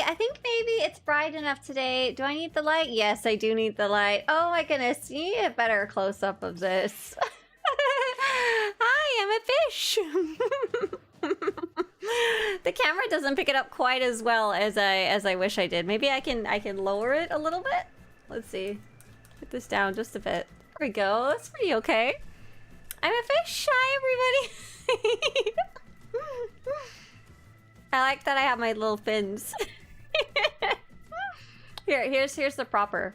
I think maybe it's bright enough today. Do I need the light? Yes, I do need the light. Oh my goodness, you need a better close-up of this. Hi, I'm a fish. The camera doesn't pick it up quite as well as I wish I did. Maybe I can lower it a little bit. Let's see. Put this down just a bit. There we go. That's pretty okay. I'm a fish. Hi, everybody. I like that I have my little fins. Here's the proper.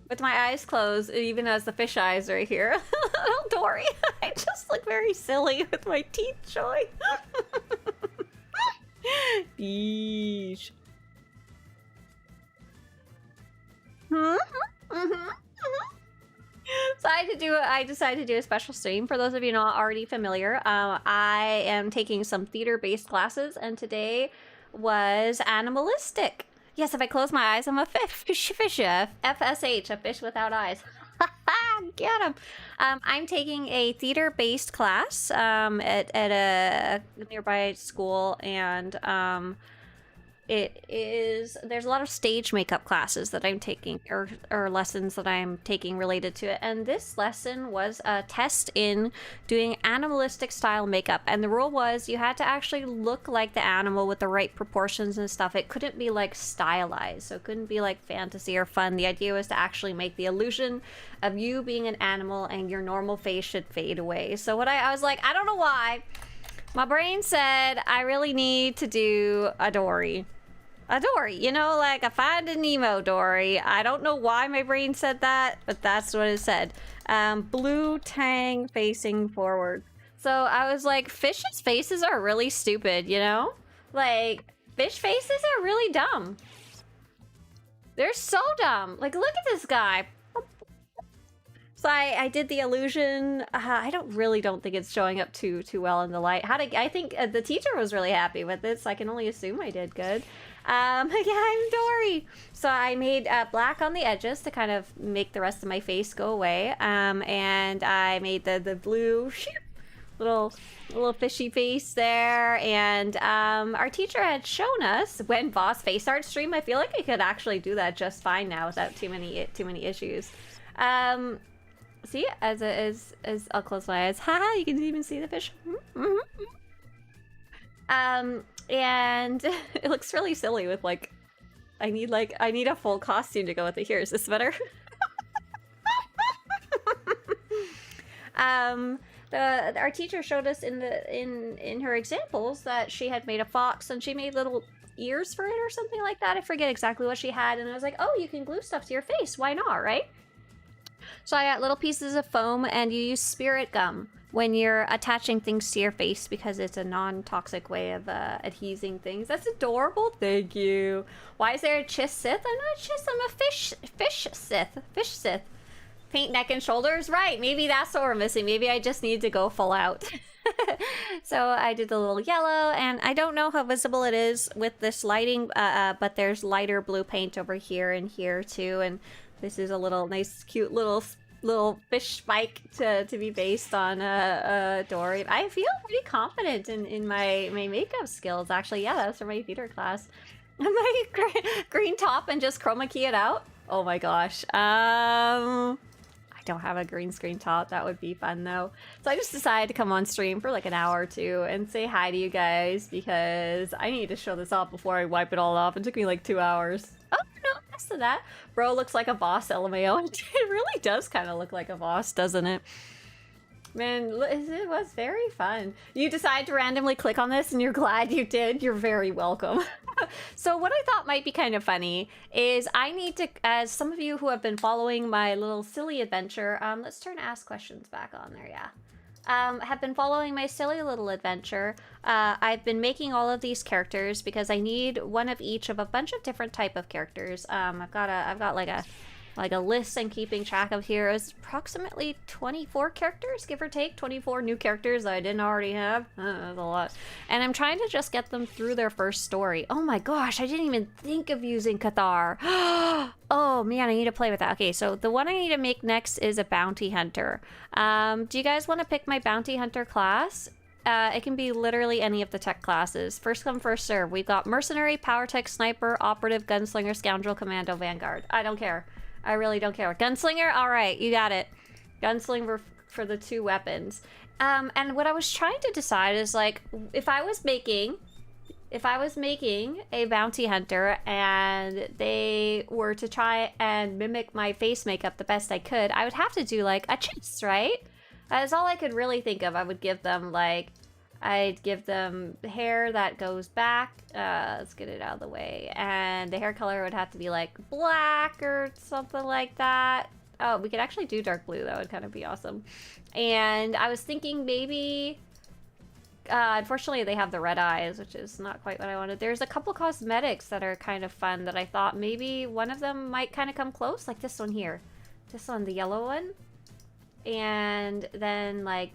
With my eyes closed, it even has the fish eyes right here. Little Dory. I just look very silly with my teeth showing. Yeesh. So I decided to do a special stream. For those of you not already familiar, I am taking some theater-based classes, and today was animalistic. Yes, if I close my eyes, I'm a fish. FSH, a fish without eyes. Get him. I'm taking a theater-based class at a nearby school, and there's a lot of stage makeup classes that I'm taking, or lessons that I'm taking related to it. And this lesson was a test in doing animalistic style makeup. And the rule was you had to actually look like the animal with the right proportions and stuff. It couldn't be like stylized, so it couldn't be like fantasy or fun. The idea was to actually make the illusion of you being an animal and your normal face should fade away. So I was like, I don't know why. My brain said I really need to do a Dory. A Dory, you know, like a Finding Nemo Dory. I don't know why my brain said that, but that's what it said. Blue tang facing forward. So I was like, fish's faces are really stupid, you know? Like, fish faces are really dumb. They're so dumb. Like, look at this guy. So I did the illusion. I don't think it's showing up too well in the light. I think the teacher was really happy with it, so I can only assume I did good. Yeah, I'm Dory. So I made black on the edges to kind of make the rest of my face go away. And I made the blue little fishy face there. And our teacher had shown us when Boss Face Art stream. I feel like I could actually do that just fine now without too many issues. See, as I'll close my eyes. Haha, you can even see the fish. And it looks really silly with like, I need a full costume to go with it. Here, is this better? Our teacher showed us in her examples that she had made a fox and she made little ears for it or something like that. I forget exactly what she had, and I was like, oh, you can glue stuff to your face. Why not, right? So I got little pieces of foam, and you use spirit gum when you're attaching things to your face because it's a non-toxic way of adhesing things. That's adorable. Thank you. Why is there a Chiss Sith? I'm not a Chiss. I'm a fish Sith. Fish Sith. Paint neck and shoulders. Right. Maybe that's what we're missing. Maybe I just need to go full out. So I did the little yellow, and I don't know how visible it is with this lighting, but there's lighter blue paint over here and here too, and this is a little nice, cute little fish spike to be based on Dory. I feel pretty confident in my makeup skills, actually. Yeah, that was from my theater class. My green top and just chroma key it out. Oh my gosh. I don't have a green screen top. That would be fun though. So I just decided to come on stream for like an hour or two and say hi to you guys because I need to show this off before I wipe it all off. It took me like 2 hours. Oh no, next to that. Bro looks like a boss, LMAO. It really does kind of look like a boss, doesn't it? Man, it was very fun. You decide to randomly click on this and you're glad you did. You're very welcome. So what I thought might be kind of funny is I need to, as some of you who have been following my little silly adventure, let's turn Ask Questions back on there, yeah. Have been following my silly little adventure. I've been making all of these characters because I need one of each of a bunch of different type of characters. I've got like a list I'm keeping track of here. It's approximately 24 characters, give or take. 24 new characters that I didn't already have. That's a lot. And I'm trying to just get them through their first story. Oh my gosh, I didn't even think of using Cathar. Oh man, I need to play with that. Okay, so the one I need to make next is a bounty hunter. Do you guys want to pick my bounty hunter class? It can be literally any of the tech classes. First come, first serve. We've got Mercenary, Power Tech, Sniper, Operative, Gunslinger, Scoundrel, Commando, Vanguard. I don't care. I really don't care. Gunslinger? Alright, you got it. Gunslinger for the 2 weapons. And what I was trying to decide is, like, if I was making a bounty hunter and they were to try and mimic my face makeup the best I could, I would have to do, like, a chest, right? That's all I could really think of. I would give them, like, I'd give them hair that goes back. Let's get it out of the way. And the hair color would have to be, like, black or something like that. Oh, we could actually do dark blue. That would kind of be awesome. And I was thinking maybe... unfortunately, they have the red eyes, which is not quite what I wanted. There's a couple cosmetics that are kind of fun that I thought maybe one of them might kind of come close. Like this one here. This one, the yellow one. And then, like,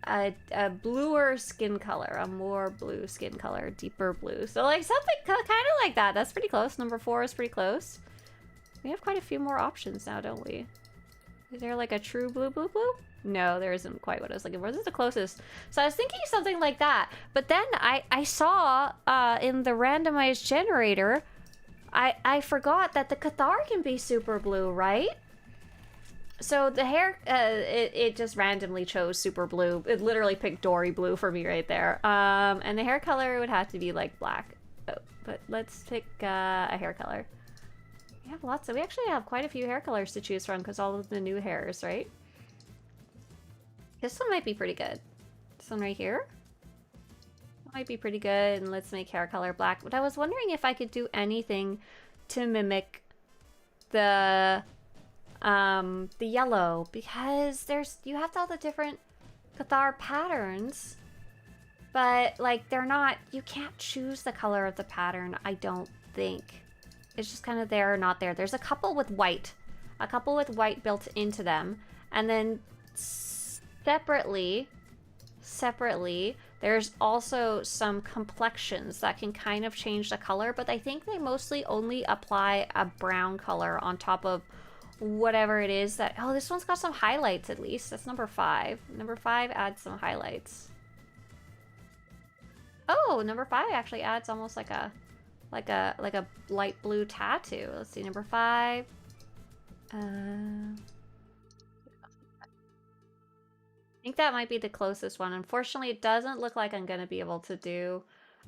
a bluer skin color. A more blue skin color. Deeper blue. So, like, something kind of like that. That's pretty close. Number 4 is pretty close. We have quite a few more options now, don't we? Is there, like, a true blue? No, there isn't quite what I was looking for. This is the closest. So I was thinking something like that. But then I saw in the randomized generator, I forgot that the Cathar can be super blue, right? So the hair, it just randomly chose super blue. It literally picked Dory blue for me right there. And the hair color would have to be like black. Oh, but let's pick a hair color. We have lots of, we actually have quite a few hair colors to choose from because all of the new hairs, right? This one might be pretty good. This one right here might be pretty good. And let's make hair color black. But I was wondering if I could do anything to mimic the yellow, because you have all the different Cathar patterns, but like they're not, you can't choose the color of the pattern, I don't think. It's just kind of there or not there. There's a couple with white built into them, and then separately, there's also some complexions that can kind of change the color, but I think they mostly only apply a brown color on top of whatever it is that... Oh, this one's got some highlights at least. That's number 5. Number 5 adds some highlights. Oh, number 5 actually adds almost like a light blue tattoo. Let's see, number 5. I think that might be the closest one. Unfortunately, it doesn't look like I'm going to be able to do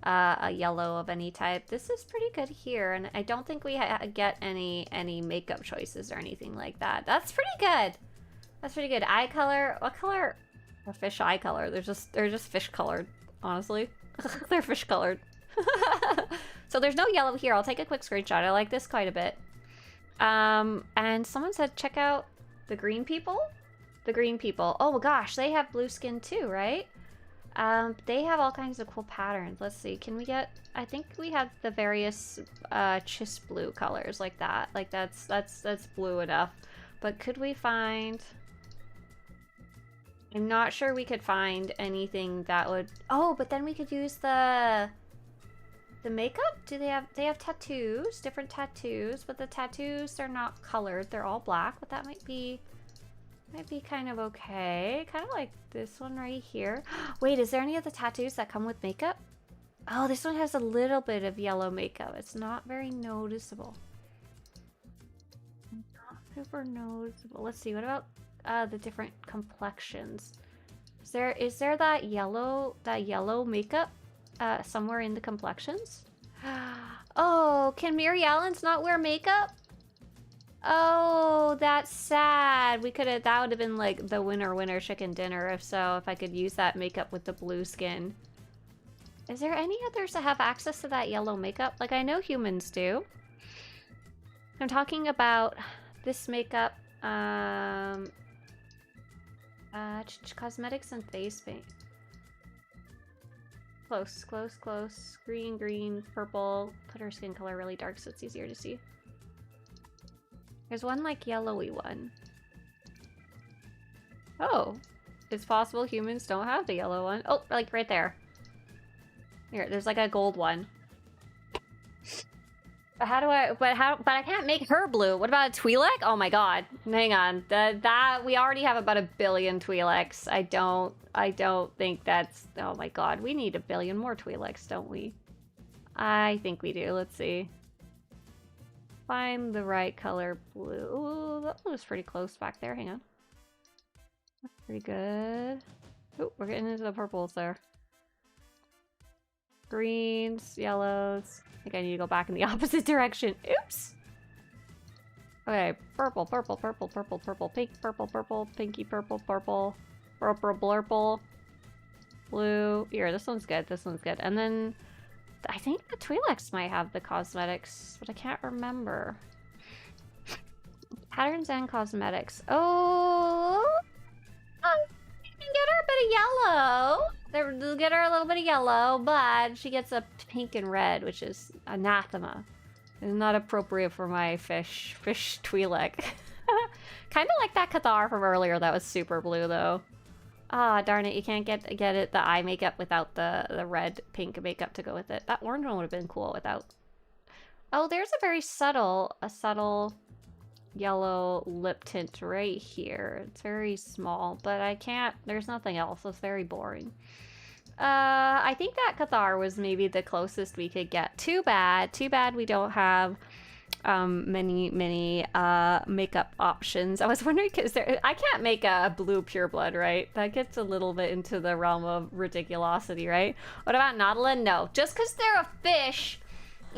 a yellow of any type. This is pretty good here, and I don't think we get any makeup choices or anything like that. That's pretty good. That's pretty good. Eye color. What color? Or fish eye color. They're just fish colored, honestly. They're fish colored. So there's no yellow here. I'll take a quick screenshot. I like this quite a bit. And someone said check out the green people. The green people. Oh gosh, they have blue skin too, right? They have all kinds of cool patterns. Let's see. Can we get... I think we have the various chis blue colors like that. Like that's blue enough. But could we find... I'm not sure we could find anything that would... Oh, but then we could use the makeup? Do they have tattoos? Different tattoos, but the tattoos are not colored. They're all black, but that might be kind of okay. Kind of like this one right here. Wait, is there any of the tattoos that come with makeup? Oh, this one has a little bit of yellow makeup. It's not very noticeable. Not super noticeable. Let's see, what about the different complexions? Is there that yellow makeup somewhere in the complexions? Oh, can Mary Allen's not wear makeup? Oh, that's sad. That would have been like the winner chicken dinner if I could use that makeup with the blue skin. Is there any others that have access to that yellow makeup? Like, I know humans do. I'm talking about this makeup, cosmetics and face paint. Close. Green, purple. Put her skin color really dark so it's easier to see. There's one like yellowy one. Oh, it's possible humans don't have the yellow one. Oh, like right there. Here, there's like a gold one. How do I? But I can't make her blue. What about a Twi'lek? Oh my god! Hang on. That we already have about 1 billion Twi'leks. I don't think that's. Oh my god! We need 1 billion more Twi'leks, don't we? I think we do. Let's see. Find the right color blue. Ooh, that one was pretty close back there. Hang on. That's pretty good. Oh, we're getting into the purples there. Greens, yellows. I think I need to go back in the opposite direction. Oops! Okay, purple, purple, purple, purple, purple, pink, purple, purple, pinky, purple, purple, purple, blurple, blue. Here, this one's good, this one's good. And then, I think the Twi'leks might have the cosmetics, but I can't remember. Patterns and cosmetics. Oh! You can get her a bit of yellow. They'll get her a little bit of yellow, but she gets a pink and red, which is anathema. It's not appropriate for my fish Twi'lek. Kind of like that Cathar from earlier that was super blue, though. Ah, darn it, you can't get it the eye makeup without the red pink makeup to go with it. That orange one would have been cool without. Oh, there's a very subtle yellow lip tint right here. It's very small, but I can't, there's nothing else. It's very boring. I think that Cathar was maybe the closest we could get. Too bad we don't have many makeup options. I was wondering, because I can't make a blue pureblood, right? That gets a little bit into the realm of ridiculosity, right? What about Nautilin? No. Just because they're a fish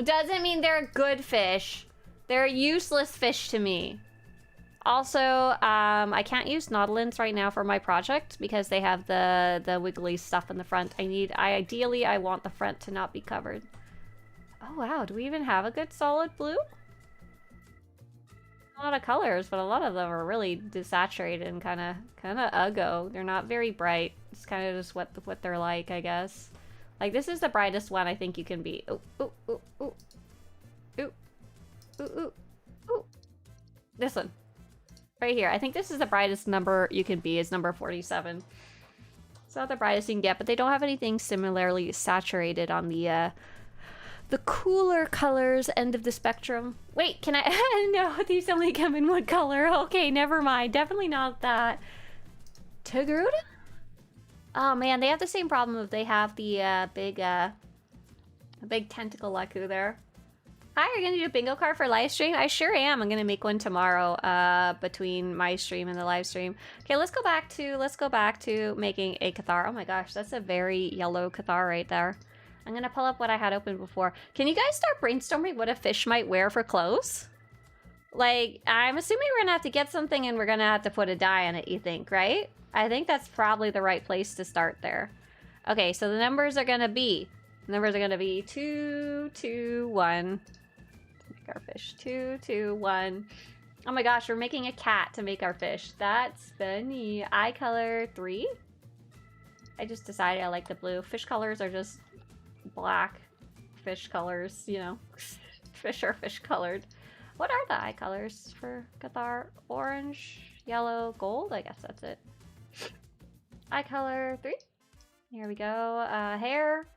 doesn't mean they're a good fish. They're a useless fish to me. Also, I can't use Nautilins right now for my project because they have the wiggly stuff in the front. Ideally, I want the front to not be covered. Oh wow, do we even have a good solid blue? A lot of colors, but a lot of them are really desaturated and kind of uggo. They're not very bright. It's kind of just what they're like, I guess. Like, this is the brightest one I think you can be. Ooh, ooh, ooh, ooh. Ooh. Ooh, ooh, ooh. This one. Right here. I think this is the brightest number you can be, is number 47. It's not the brightest you can get, but they don't have anything similarly saturated on the cooler colors end of the spectrum. Wait, can I? No, these only come in one color. Okay, never mind. Definitely not that. Togruta? Oh man, they have the same problem if they have the big tentacle Leku there. Hi, you're gonna do a bingo card for live stream? I sure am. I'm gonna make one tomorrow, between my stream and the live stream. Okay, let's go back to making a Cathar. Oh my gosh, that's a very yellow Cathar right there. I'm gonna pull up what I had open before. Can you guys start brainstorming what a fish might wear for clothes? Like, I'm assuming we're gonna have to get something and we're gonna have to put a dye on it, you think, right? I think that's probably the right place to start there. Okay, so the numbers are gonna be 2, 2, 1. Our fish 2, 2, 1. Oh my gosh, we're making a cat to make our fish. That's funny. Eye color 3. I just decided I like the blue. Fish colors are just black fish colors, you know. Fish are fish colored. What are the eye colors for Cathar? Orange, yellow, gold? I guess that's it. Eye color 3. Here we go. Hair.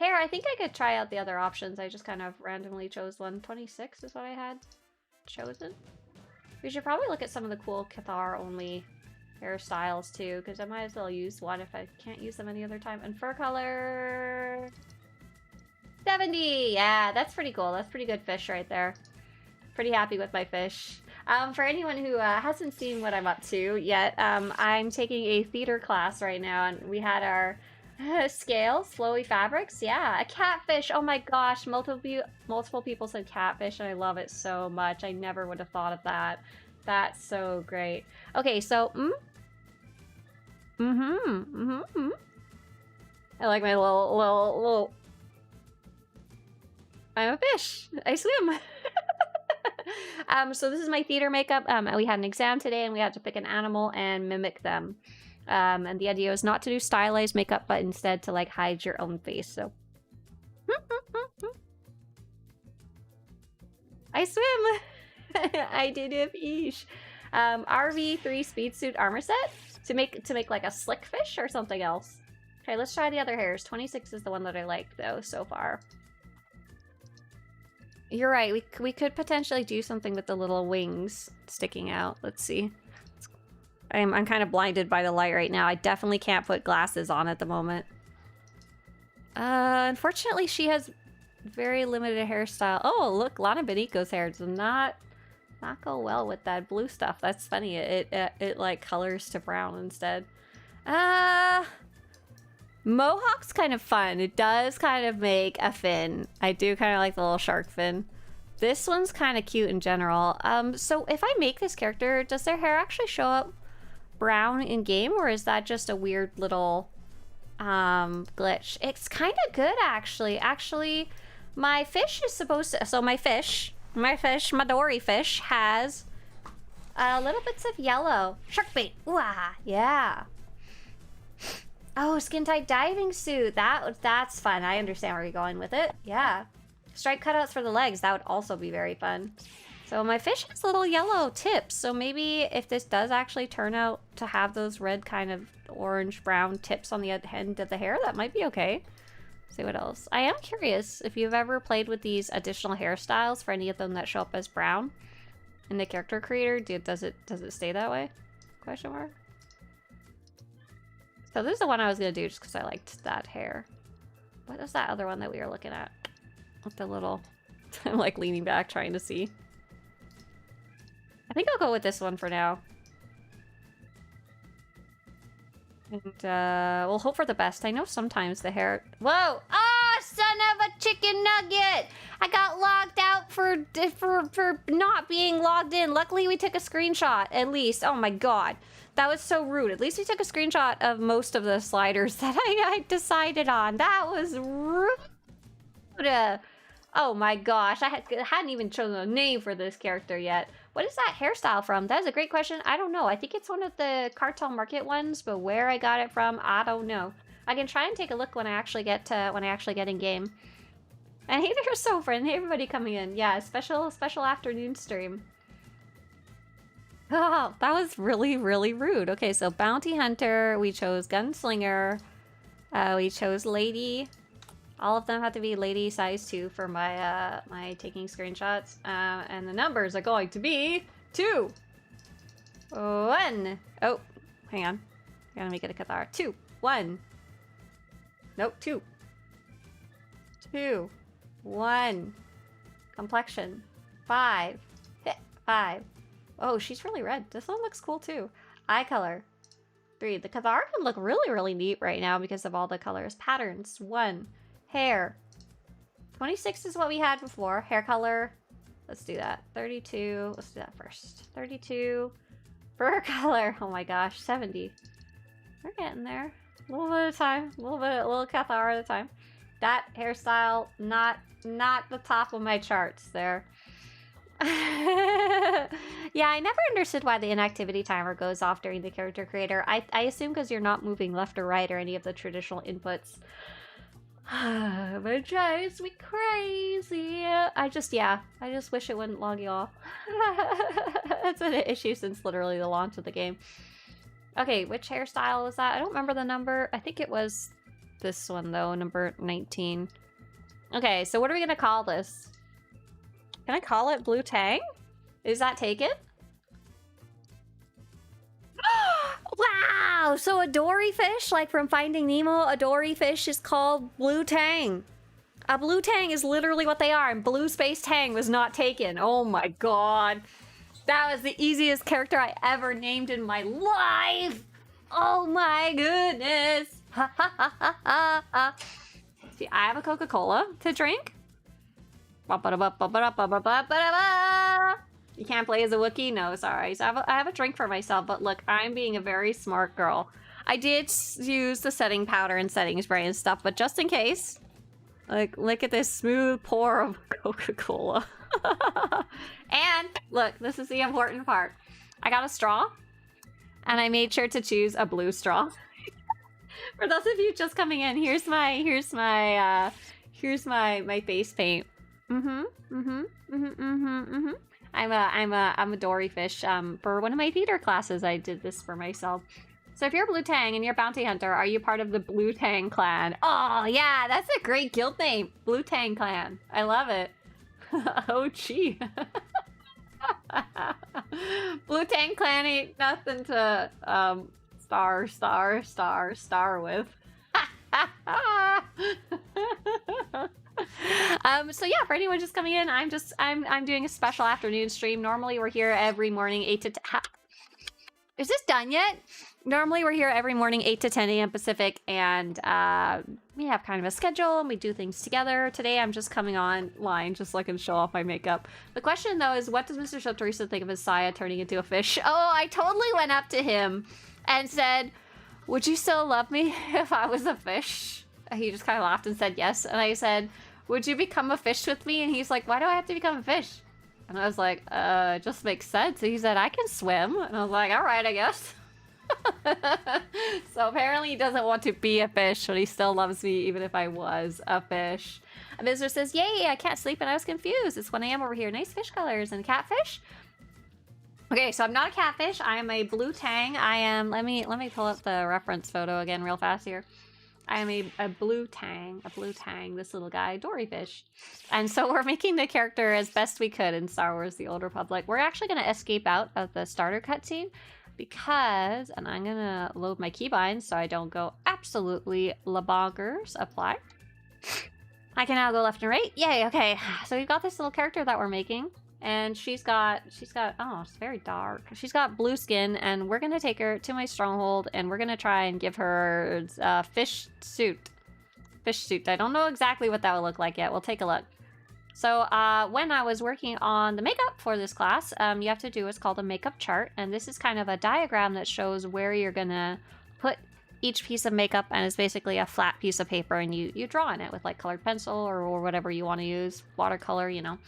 Hair, I think I could try out the other options. I just kind of randomly chose one. 26 is what I had chosen. We should probably look at some of the cool Cathar-only hairstyles, too, because I might as well use one if I can't use them any other time. And fur color... 70! Yeah, that's pretty cool. That's pretty good fish right there. Pretty happy with my fish. For anyone who hasn't seen what I'm up to yet, I'm taking a theater class right now, and we had our... scales, flowy fabrics, yeah, a catfish. Oh my gosh, multiple people said catfish, and I love it so much. I never would have thought of that. That's so great. Okay, so I like my little. I'm a fish. I swim. So this is my theater makeup. We had an exam today, and we had to pick an animal and mimic them. And the idea is not to do stylized makeup, but instead to like hide your own face. So I swim. I did a fish. RV3 speed suit armor set to make like a slick fish or something else. Okay, let's try the other hairs. 26 is the one that I liked though so far. You're right. We could potentially do something with the little wings sticking out. Let's see. I'm kind of blinded by the light right now. I definitely can't put glasses on at the moment. Unfortunately, she has very limited hairstyle. Oh, look, Lana Beniko's hair does not go well with that blue stuff. That's funny. It like colors to brown instead. Mohawk's kind of fun. It does kind of make a fin. I do kind of like the little shark fin. This one's kind of cute in general. So if I make this character, does their hair actually show up brown in game, or is that just a weird little glitch? It's kind of good actually. Actually, my fish is supposed to, so my dory fish has little bits of yellow. Shark bait. Ooh, yeah. Oh, skin tight diving suit. That's fun. I understand where you're going with it. Yeah. Stripe cutouts for the legs. That would also be very fun. So my fish has little yellow tips. So maybe if this does actually turn out to have those red kind of orange brown tips on the end of the hair, that might be okay. Let's see what else. I am curious if you've ever played with these additional hairstyles for any of them that show up as brown in the character creator. Does it stay that way? Question mark. So this is the one I was gonna do just because I liked that hair. What was that other one that we were looking at? With the little... I'm like leaning back trying to see. I think I'll go with this one for now. And we'll hope for the best. I know sometimes the hair... Whoa! Ah, son of a chicken nugget! I got logged out for not being logged in. Luckily we took a screenshot, at least. Oh my god. That was so rude. At least we took a screenshot of most of the sliders that I decided on. That was rude. Oh my gosh. I hadn't even chosen a name for this character yet. What is that hairstyle from? That is a great question. I don't know. I think it's one of the Cartel Market ones, but where I got it from, I don't know. I can try and take a look when I actually get in game. And hey, they're so friendly. Hey, everybody coming in. Yeah, special afternoon stream. Oh, that was really, really rude. Okay, so Bounty Hunter, we chose Gunslinger, we chose Lady. All of them have to be Lady size 2 for my my taking screenshots. And the numbers are going to be 2, 1. Oh, hang on. I gotta make it a Cathar. 2, 1. Nope, 2. 2, 1. Complexion 5. 5. Oh, she's really red. This one looks cool too. Eye color 3. The Cathar can look really, really neat right now because of all the colors. Patterns 1. Hair 26 is what we had before. Hair color, let's do that. 32. Let's do that first. 32. Fur color, oh my gosh, 70. We're getting there. A little bit at a time. A little Cathar at a time. That hairstyle, not the top of my charts there. Yeah, I never understood why the inactivity timer goes off during the character creator. I assume because you're not moving left or right or any of the traditional inputs. But it drives me crazy. I just wish it wouldn't log you off. That's an issue since literally the launch of the game. Okay, which hairstyle was that? I don't remember the number. I think it was this one though, number 19. Okay, so what are we gonna call this? Can I call it Blue Tang? Is that taken? Wow! So a dory fish, like from Finding Nemo, a dory fish is called Blue Tang. A Blue Tang is literally what they are, and Blue Space Tang was not taken. Oh my god. That was the easiest character I ever named in my life! Oh my goodness! Ha ha ha ha ha ha. See, I have a Coca-Cola to drink. You can't play as a Wookiee? No, sorry. So I have a drink for myself, but look, I'm being a very smart girl. I did use the setting powder and setting spray and stuff, but just in case, like, look at this smooth pour of Coca-Cola. And look, this is the important part. I got a straw, and I made sure to choose a blue straw. For those of you just coming in, here's my face paint. I'm a dory fish. For one of my theater classes, I did this for myself. So if you're Blue Tang and you're a bounty hunter, are you part of the Blue Tang clan? Oh yeah, that's a great guild name, Blue Tang clan. I love it. Oh, gee. Blue Tang Clan ain't nothing to star with. So yeah, for anyone just coming in, I'm doing a special afternoon stream. Normally we're here every morning 8 to 10. Is this done yet? Normally we're here every morning 8 to 10 a.m. Pacific, and we have kind of a schedule and we do things together. Today I'm just coming online just so I can show off my makeup. The question though is, what does Mr. Swtorista think of his Saya turning into a fish? Oh, I totally went up to him and said, would you still love me if I was a fish? He just kind of laughed and said yes. And I said, would you become a fish with me? And he's like, why do I have to become a fish? And I was like, it just makes sense. And he said, I can swim. And I was like, all right, I guess. So apparently he doesn't want to be a fish, but he still loves me even if I was a fish. A visitor says, yay, I can't sleep and I was confused. It's 1 a.m. over here. Nice fish colors. And catfish? Okay, so I'm not a catfish. I am a blue tang. I am, let me pull up the reference photo again real fast here. I am a blue tang, this little guy, Dory fish. And so we're making the character as best we could in Star Wars The Old Republic. We're actually going to escape out of the starter cutscene because, and I'm going to load my keybinds so I don't go absolutely bonkers. Apply. I can now go left and right. Yay, okay. So we've got this little character that we're making. And she's got, oh, it's very dark. She's got blue skin, and we're gonna take her to my stronghold, and we're gonna try and give her a fish suit. Fish suit. I don't know exactly what that will look like yet. We'll take a look. So when I was working on the makeup for this class, you have to do what's called a makeup chart, and this is kind of a diagram that shows where you're gonna put each piece of makeup, and it's basically a flat piece of paper, and you draw on it with like colored pencil or whatever you want to use, watercolor, you know.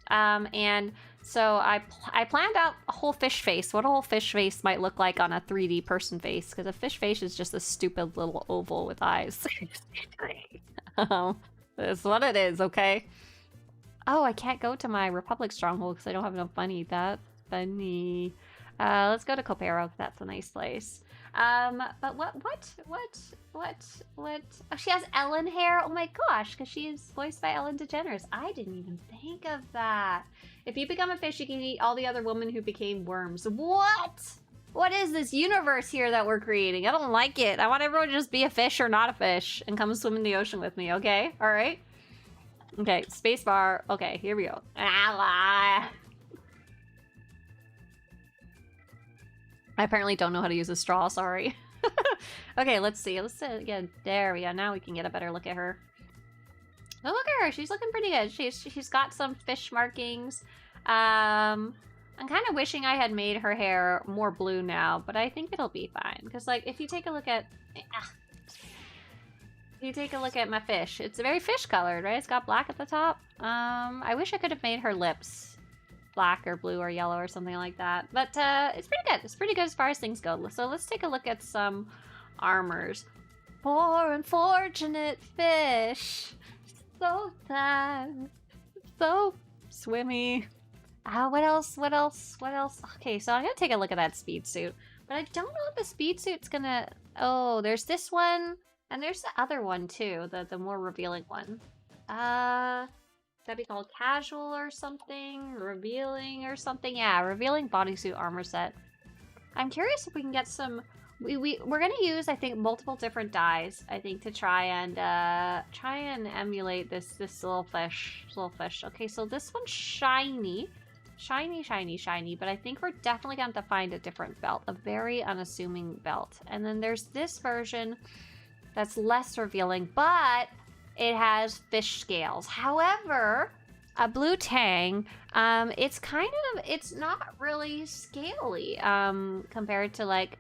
And so I planned out a whole fish face, what a whole fish face might look like on a 3D person face, because a fish face is just a stupid little oval with eyes. That's what it is, okay? Oh, I can't go to my Republic stronghold because I don't have enough money. That's funny. Let's go to Copero, because that's a nice place. But what? Oh, she has Ellen hair. Oh my gosh, because she is voiced by Ellen DeGeneres. I didn't even think of that. If you become a fish, you can eat all the other women who became worms. What? What is this universe here that we're creating? I don't like it. I want everyone to just be a fish or not a fish and come swim in the ocean with me, okay? All right? Okay, spacebar. Okay, here we go. I apparently don't know how to use a straw, sorry. Okay, let's see. Let's yeah, there we go. Now we can get a better look at her. Oh, look at her. She's looking pretty good. She's got some fish markings. I'm kind of wishing I had made her hair more blue now, but I think it'll be fine. Because, like, if you take a look at... my fish, it's very fish colored, right? It's got black at the top. I wish I could have made her lips black or blue or yellow or something like that. But it's pretty good. It's pretty good as far as things go. So let's take a look at some armors. Poor unfortunate fish. So sad. So swimmy. What else? Okay, so I'm gonna take a look at that speed suit. But I don't know if the speed suit's gonna... Oh, there's this one. And there's the other one too. The more revealing one. That'd be called casual or something, revealing or something. Yeah, revealing bodysuit armor set. I'm curious if we can get some. We're gonna use, I think, multiple different dyes. I think to try and emulate this little fish. Okay, so this one's shiny, but I think we're definitely going to find a different belt, a very unassuming belt. And then there's this version that's less revealing, but it has fish scales. However, a blue tang, it's not really scaly compared to like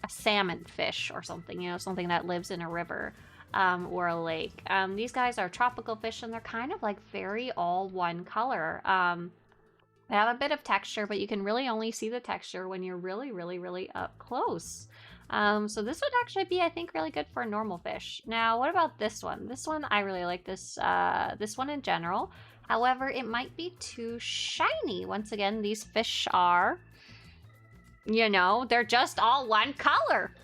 a salmon fish or something, you know, something that lives in a river or a lake. These guys are tropical fish, and they're kind of like very all one color. They have a bit of texture, but you can really only see the texture when you're really, really, really up close. So this would actually be, I think, really good for a normal fish. Now, what about this one? This one, I really like this one in general. However, it might be too shiny. Once again, these fish are, you know, they're just all one color.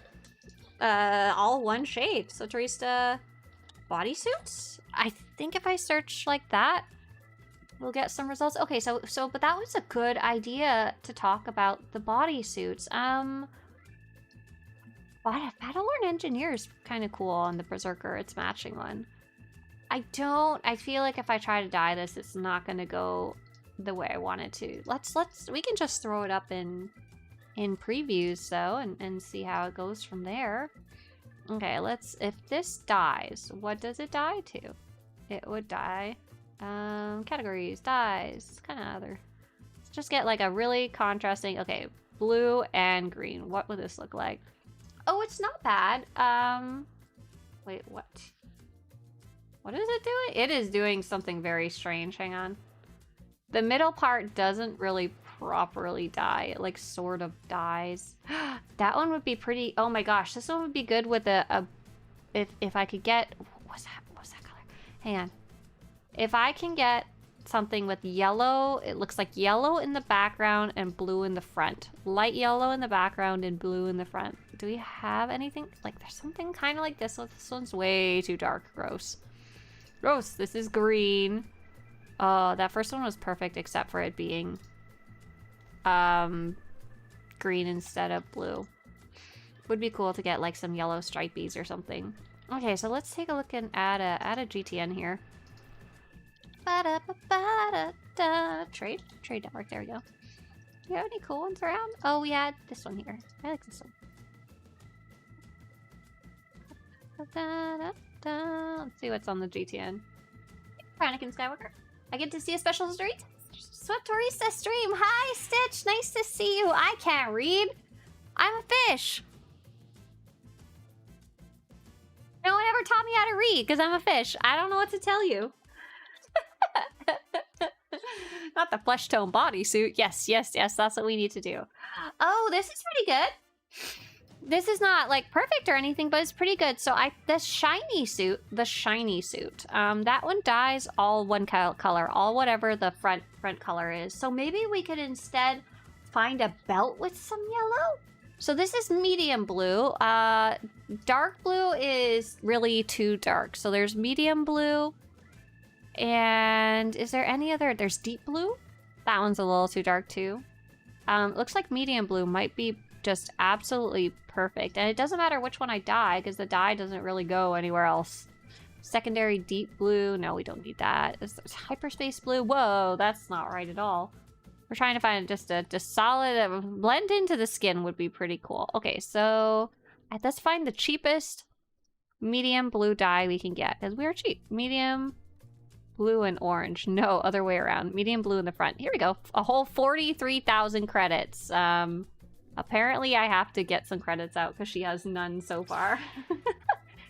All one shape. Swtorista bodysuits? I think if I search like that, we'll get some results. Okay, but that was a good idea to talk about the bodysuits. Battlelord Engineer is kind of cool on the Berserker. It's matching one. I feel like if I try to dye this, it's not gonna go the way I want it to. We can just throw it up in previews though, and see how it goes from there. Okay, if this dies, what does it die to? It would die, categories, dyes, kind of other. Let's just get like a really contrasting, okay, blue and green. What would this look like? Oh, it's not bad. Wait, what? What is it doing? It is doing something very strange. Hang on. The middle part doesn't really properly dye. It like sort of dies. That one would be pretty. Oh my gosh, this one would be good with if I could get. What's that color? Hang on. If I can get something with yellow, it looks like yellow in the background and blue in the front. Light yellow in the background and blue in the front. Do we have anything? Like, there's something kind of like this. Oh, this one's way too dark. Gross. Gross. This is green. Oh, that first one was perfect except for it being green instead of blue. Would be cool to get like some yellow stripies or something. Okay, so let's take a look and add a GTN here. Trade network, there we go. Do you have any cool ones around? Oh, we had this one here. I like this one. Let's see what's on the GTN. Anakin Skywalker. I get to see a special Swtorista stream. Hi, Stitch. Nice to see you. I can't read. I'm a fish. No one ever taught me how to read because I'm a fish. I don't know what to tell you. Not the flesh tone bodysuit. Yes, that's what we need to do. Oh, this is pretty good. This is not like perfect or anything, but it's pretty good. So the shiny suit, that one dyes all one color, all whatever the front color is. So maybe we could instead find a belt with some yellow. So this is medium blue. Dark blue is really too dark. So there's medium blue. And is there any other? There's deep blue. That one's a little too dark too. Looks like medium blue might be just absolutely perfect. And it doesn't matter which one I dye because the dye doesn't really go anywhere else. Secondary deep blue. No, we don't need that. There's hyperspace blue. Whoa, that's not right at all. We're trying to find just a solid blend into the skin would be pretty cool. Okay, so let's find the cheapest medium blue dye we can get because we're cheap. Medium blue and orange. No, other way around. Medium blue in the front. Here we go. A whole 43,000 credits. Apparently I have to get some credits out because she has none so far.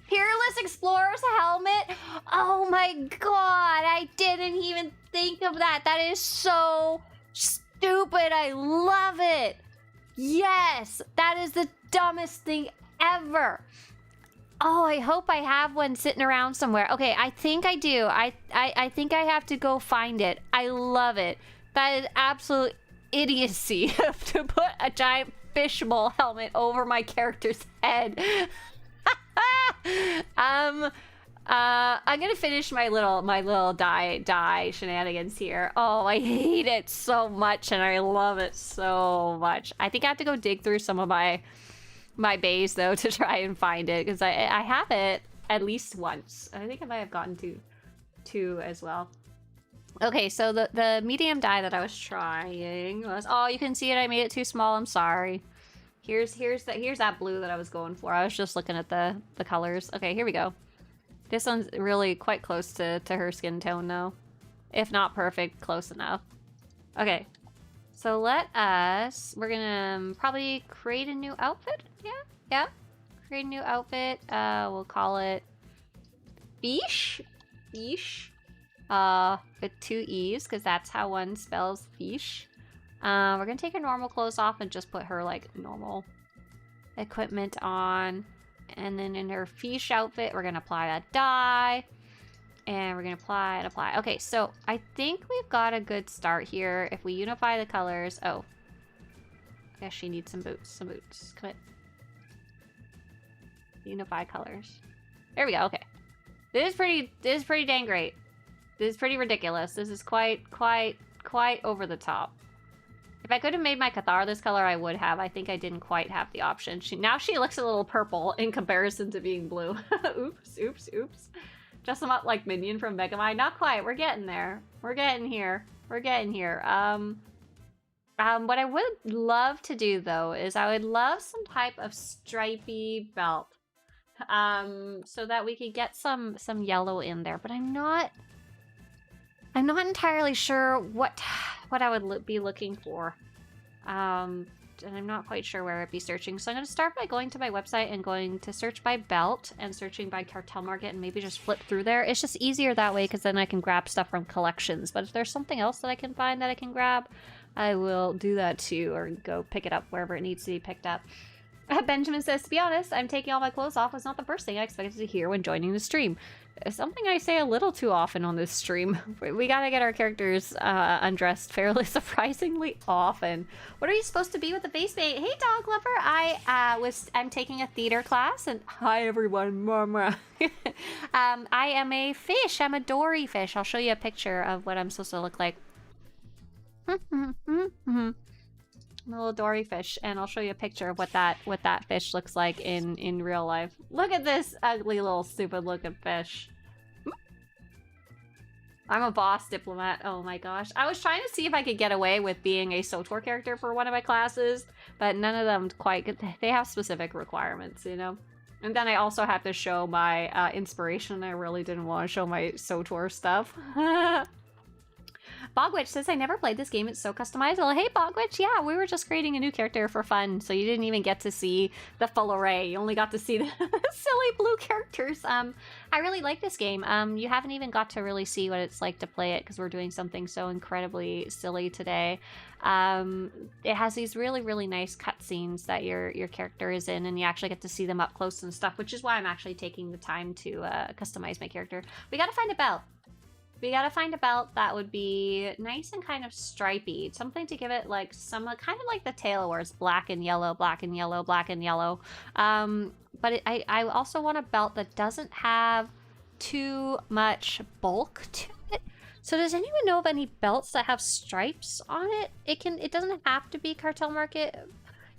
Peerless Explorer's helmet. Oh my god, I didn't even think of that. That is so stupid. I love it. Yes, that is the dumbest thing ever. Oh, I hope I have one sitting around somewhere. Okay, I think I do. I think I have to go find it. I love it. That is absolute idiocy to put a giant fishbowl helmet over my character's head. I'm gonna finish my little die shenanigans here. Oh, I hate it so much and I love it so much. I think I have to go dig through some of my bays though to try and find it because I have it at least once. I think I might have gotten two as well. Okay, so the medium dye that I was trying was, oh, you can see it. I made it too small. I'm sorry. Here's that blue that I was going for. I was just looking at the colors. Okay, here we go. This one's really quite close to her skin tone though. If not perfect, close enough. Okay. So we're gonna probably create a new outfit. Yeah. Create a new outfit. We'll call it Fish. With 2 E's, because that's how one spells fish. We're gonna take her normal clothes off and just put her like normal equipment on. And then in her fish outfit, we're gonna apply a dye. And we're gonna apply and apply. Okay, so I think we've got a good start here. If we unify the colors. Oh. I guess she needs some boots. Come in. Unify colors. There we go, okay. This is pretty dang great. This is pretty ridiculous. This is quite over the top. If I could have made my Cathar this color, I would have. I think I didn't quite have the option. Now she looks a little purple in comparison to being blue. Oops, oops, oops. Dress them up like Minion from Megamind. Not quite. We're getting there. We're getting here. We're getting here. What I would love to do, though, is I would love some type of stripy belt. So that we could get some yellow in there. But I'm not entirely sure what I would be looking for. And I'm not quite sure where I'd be searching. So I'm going to start by going to my website and going to search by belt and searching by cartel market and maybe just flip through there. It's just easier that way because then I can grab stuff from collections. But if there's something else that I can find that I can grab, I will do that too, or go pick it up wherever it needs to be picked up. Benjamin says, to be honest, I'm taking all my clothes off was not the first thing I expected to hear when joining the stream. Something I say a little too often on this stream. We gotta get our characters undressed fairly surprisingly often. What are you supposed to be with the face paint? Hey, dog lover. I'm taking a theater class, and hi everyone, mama. I am a fish. I'm a dory fish. I'll show you a picture of what I'm supposed to look like. I'm a little dory fish, and I'll show you a picture of what that fish looks like in real life. Look at this ugly little stupid looking fish. I'm a boss diplomat. Oh my gosh. I was trying to see if I could get away with being a SWTOR character for one of my classes, but none of them quite. They have specific requirements, you know? And then I also have to show my inspiration. I really didn't want to show my SWTOR stuff. Bogwitch says, I never played this game. It's so customizable. Hey, Bogwitch. Yeah, we were just creating a new character for fun, so you didn't even get to see the full array. You only got to see the silly blue characters. I really like this game. You haven't even got to really see what it's like to play it because we're doing something so incredibly silly today. It has these really, really nice cutscenes that your character is in, and you actually get to see them up close and stuff, which is why I'm actually taking the time to customize my character. We gotta find a belt. We gotta find a belt that would be nice and kind of stripy. Something to give it like some kind of like the tail where it's black and yellow, black and yellow, black and yellow. But I also want a belt that doesn't have too much bulk to it. So does anyone know of any belts that have stripes on it? It doesn't have to be cartel market.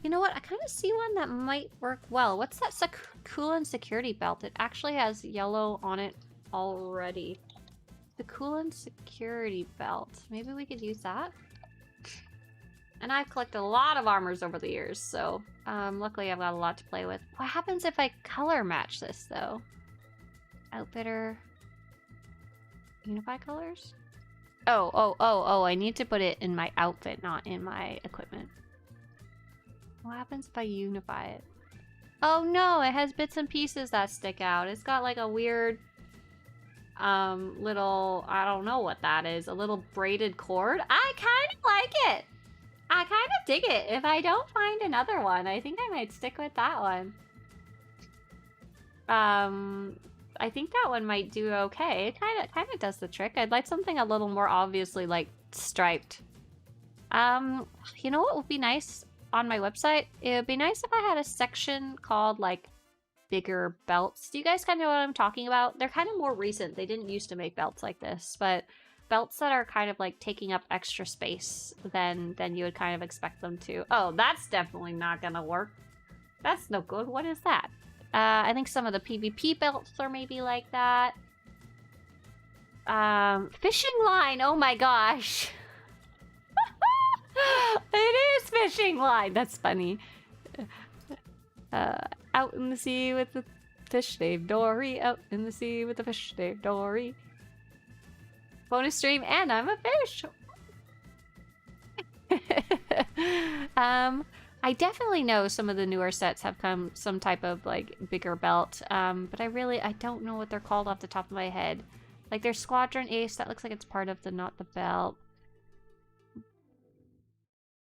You know what? I kind of see one that might work well. What's that Coolan security belt? It actually has yellow on it already. The Coolan security belt. Maybe we could use that. And I've collected a lot of armors over the years, so luckily I've got a lot to play with. What happens if I color match this, though? Outfitter. Unify colors? Oh, I need to put it in my outfit, not in my equipment. What happens if I unify it? Oh no, it has bits and pieces that stick out. It's got like a weird little, I don't know what that is, a little braided cord. I kind of like it. I kind of dig it. If I don't find another one, I think I might stick with that one. I think that one might do okay. It kind of does the trick. I'd like something a little more obviously like striped. You know what would be nice on my website? It would be nice if I had a section called like bigger belts. Do you guys kind of know what I'm talking about? They're kind of more recent. They didn't used to make belts like this, but belts that are kind of like taking up extra space than you would kind of expect them to. Oh, that's definitely not gonna work. That's no good. What is that? I think some of the PvP belts are maybe like that. Fishing line. Oh my gosh. It is fishing line. That's funny. Out in the sea with the fish named Dory. Out in the sea with the fish named Dory. Bonus stream, and I'm a fish. I definitely know some of the newer sets have come some type of like bigger belt. But I don't know what they're called off the top of my head. Like there's Squadron Ace. That looks like it's part of the not the belt.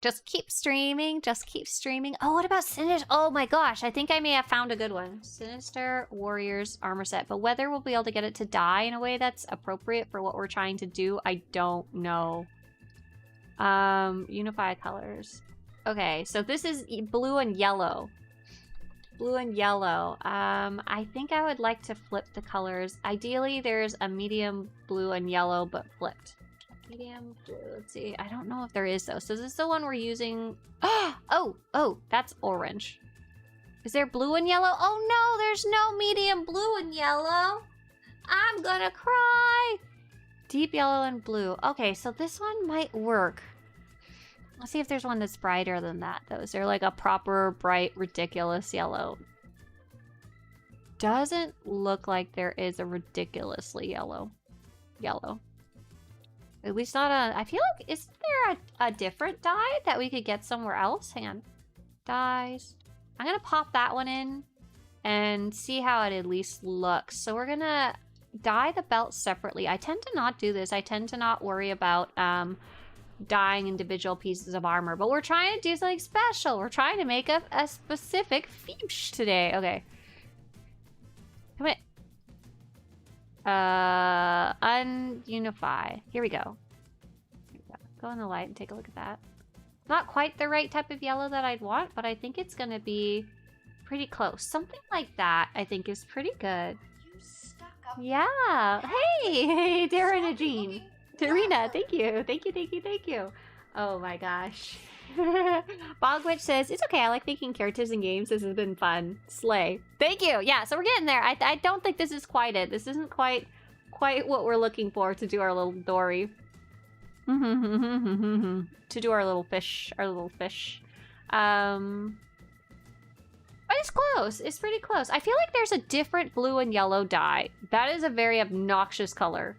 Just keep streaming. Just keep streaming. Oh, what about Sinister? Oh my gosh. I think I may have found a good one. Sinister Warriors armor set. But whether we'll be able to get it to die in a way that's appropriate for what we're trying to do, I don't know. Unify colors. Okay, so this is blue and yellow. Blue and yellow. I think I would like to flip the colors. Ideally, there's a medium blue and yellow, but flipped. Medium blue, let's see. I don't know if there is though. So this is the one we're using. Oh, that's orange. Is there blue and yellow? Oh no, there's no medium blue and yellow. I'm gonna cry. Deep yellow and blue. Okay, so this one might work. Let's see if there's one that's brighter than that, though. Is there like a proper, bright, ridiculous yellow? Doesn't look like there is a ridiculously yellow. At least not a... I feel like, isn't there a different dye that we could get somewhere else? Hang on. Dyes. I'm gonna pop that one in and see how it at least looks. So we're gonna dye the belt separately. I tend to not do this. I tend to not worry about dyeing individual pieces of armor, but we're trying to do something special. We're trying to make a specific fiche today. Okay. Come in. Ununify. Here we go. Go in the light and take a look at that. Not quite the right type of yellow that I'd want, but I think it's gonna be pretty close. Something like that I think is pretty good. Yeah. Hey, Darren and Jean. Tarina, thank you. Thank you. Oh my gosh. Bogwitch says, it's okay, I like making characters in games. This has been fun. Slay. Thank you. Yeah, so we're getting there. I don't think this is quite it. This isn't quite what we're looking for to do our little dory. To do our little fish. But it's close. It's pretty close. I feel like there's a different blue and yellow dye. That is a very obnoxious color.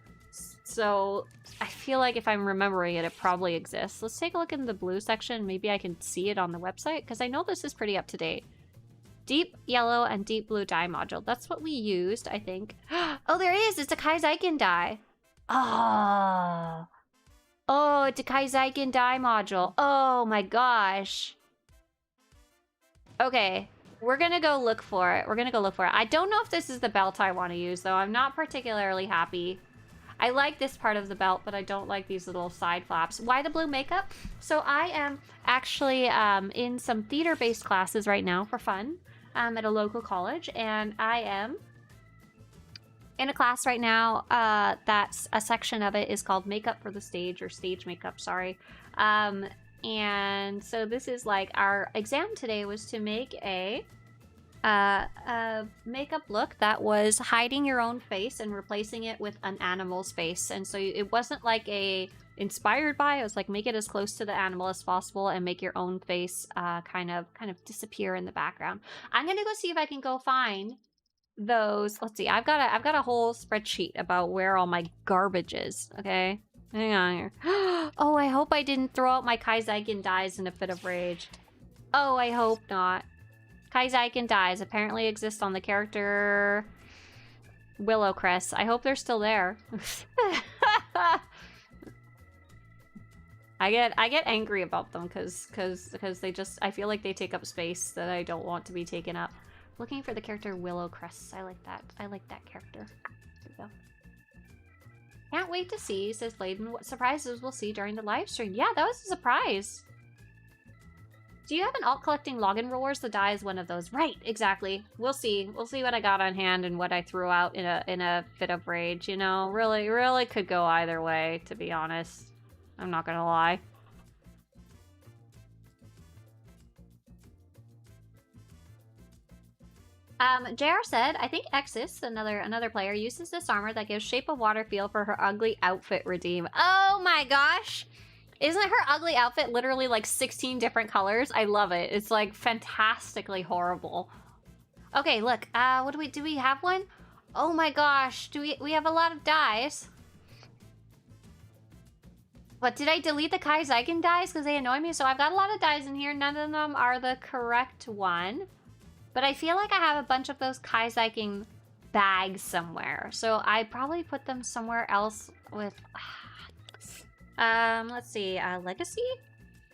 So I feel like if I'm remembering it, it probably exists. Let's take a look in the blue section. Maybe I can see it on the website because I know this is pretty up to date. Deep yellow and deep blue dye module. That's what we used, I think. Oh, there is. It's a Kaizyken dye. Oh, it's a Kaizyken dye module. Oh my gosh. Okay. We're gonna go look for it. I don't know if this is the belt I want to use, though. I'm not particularly happy. I like this part of the belt, but I don't like these little side flaps. Why the blue makeup? So I am actually in some theater-based classes right now for fun at a local college, and I am in a class right now that's a section of it is called Makeup for the Stage, or Stage Makeup, sorry. And so this is like our exam today was to make a makeup look that was hiding your own face and replacing it with an animal's face. And so it wasn't like a inspired by, it was like make it as close to the animal as possible and make your own face kind of disappear in the background. I'm gonna go see if I can go find those. Let's see, I've got a whole spreadsheet about where all my garbage is. Okay, hang on here. Oh, I hope I didn't throw out my Kaizyken dyes in a fit of rage. Oh, I hope not. Kaizyken dyes apparently exist on the character Willowcrest. I hope they're still there. I get angry about them because they just, I feel like they take up space that I don't want to be taken up. Looking for the character Willowcrest. I like that. I like that character. There we go. Can't wait to see, says Layden, what surprises we'll see during the live stream. Yeah, that was a surprise. Do you have an alt collecting login rollers? The dye is one of those. Right, exactly. We'll see. We'll see what I got on hand and what I threw out in a fit of rage. You know, really could go either way, to be honest. I'm not gonna lie. JR said, I think Exis, another player, uses this armor that gives Shape of Water feel for her ugly outfit redeem. Oh my gosh! Isn't her ugly outfit literally like 16 different colors? I love it. It's like fantastically horrible. Okay, look. What do we have one? Oh my gosh. We have a lot of dyes. But did I delete the Kaizyken dyes because they annoy me? So I've got a lot of dyes in here. None of them are the correct one. But I feel like I have a bunch of those Kaizyken bags somewhere. So I probably put them somewhere else with... let's see, Legacy?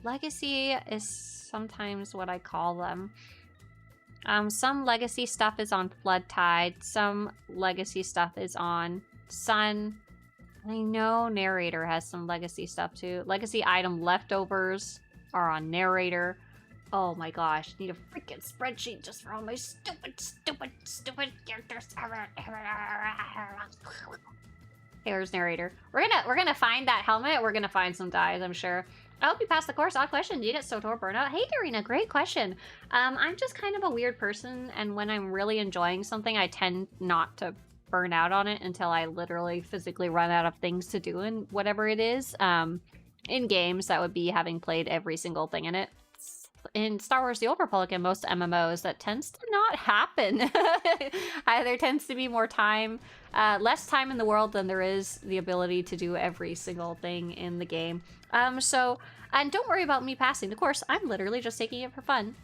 Legacy is sometimes what I call them. Some Legacy stuff is on Flood Tide, some Legacy stuff is on Sun. I know Narrator has some Legacy stuff too. Legacy item leftovers are on Narrator. Oh my gosh, need a freaking spreadsheet just for all my stupid characters. Errors narrator. We're gonna find that helmet. We're gonna find some dyes, I'm sure. I hope you passed the course. Odd question. Do you get SWTOR burnout? Hey, Darina, great question. I'm just kind of a weird person, and when I'm really enjoying something, I tend not to burn out on it until I literally physically run out of things to do in whatever it is. In games, that would be having played every single thing in it. In Star Wars The Old Republic and most MMOs, that tends to not happen. There tends to be more time, less time in the world than there is the ability to do every single thing in the game. And don't worry about me passing the course. I'm literally just taking it for fun.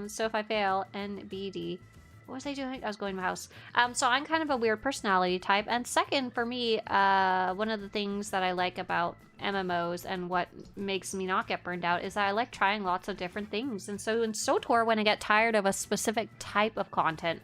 So if I fail, NBD. What was I doing? I was going to my house. So I'm kind of a weird personality type. And second, for me, one of the things that I like about MMOs and what makes me not get burned out is that I like trying lots of different things. And so in SWTOR, when I get tired of a specific type of content,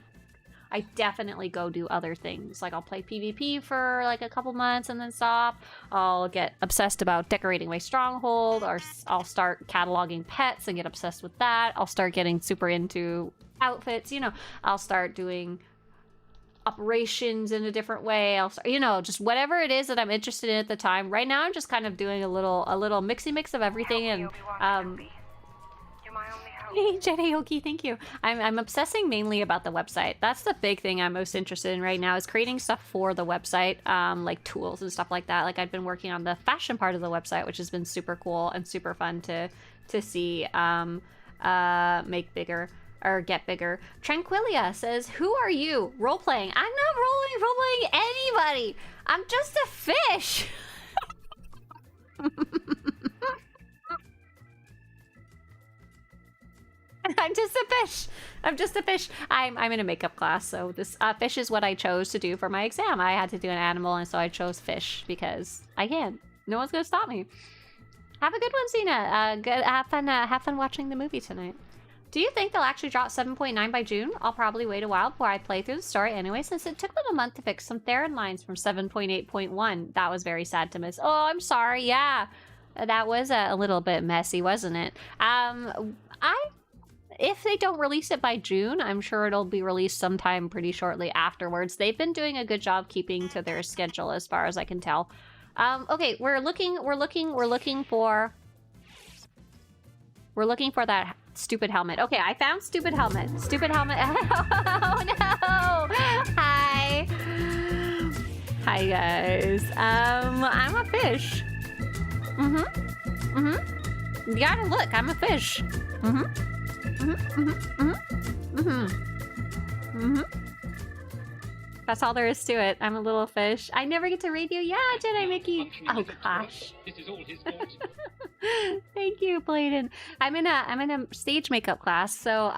I definitely go do other things. Like I'll play PvP for like a couple months and then stop. I'll get obsessed about decorating my Stronghold, or I'll start cataloging pets and get obsessed with that. I'll start getting super into outfits, you know. I'll start doing operations in a different way. I'll start, you know, just whatever it is that I'm interested in at the time. Right now I'm just kind of doing a little mixy mix of everything. And hey, Jedi thank you. I'm obsessing mainly about the website. That's the big thing I'm most interested in right now, is creating stuff for the website, like tools and stuff like that. Like I've been working on the fashion part of the website, which has been super cool and super fun to see make bigger. Or get bigger. Tranquilia says, who are you? Role-playing. I'm not role-playing anybody. I'm just a fish. I'm just a fish. I'm just a fish. I'm in a makeup class, so this fish is what I chose to do for my exam. I had to do an animal, and so I chose fish because I can. No one's gonna stop me. Have a good one, Zena. Have fun watching the movie tonight. Do you think they'll actually drop 7.9 by June? I'll probably wait a while before I play through the story anyway, since it took them a month to fix some Theron lines from 7.8.1. That was very sad to miss. Oh, I'm sorry. Yeah, that was a little bit messy, wasn't it? If they don't release it by June, I'm sure it'll be released sometime pretty shortly afterwards. They've been doing a good job keeping to their schedule, as far as I can tell. Okay, we're looking for that stupid helmet. Okay, I found stupid helmet. Stupid helmet. Oh no! Hi. Hi guys. I'm a fish. You gotta look, I'm a fish. That's all there is to it. I'm a little fish. I never get to read you. Yeah, Jedi Mickey. Oh gosh. This is all his fault. Thank you, Bladen. I'm in a stage makeup class. So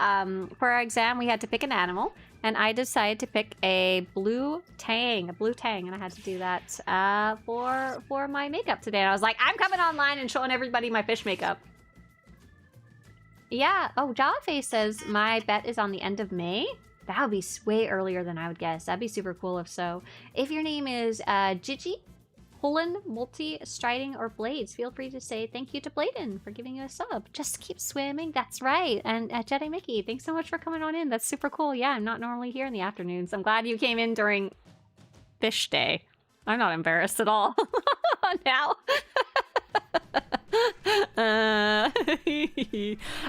for our exam, we had to pick an animal, and I decided to pick a blue tang, and I had to do that for my makeup today. And I was like, I'm coming online and showing everybody my fish makeup. Yeah. Oh, Jalaface says my bet is on the end of May. That would be way earlier than I would guess. That'd be super cool if so. If your name is Gigi, Holland, Multi, Striding, or Blades, feel free to say thank you to Bladen for giving you a sub. Just keep swimming. That's right. And Jedi Mickey, thanks so much for coming on in. That's super cool. Yeah, I'm not normally here in the afternoons. I'm glad you came in during Fish Day. I'm not embarrassed at all. Now.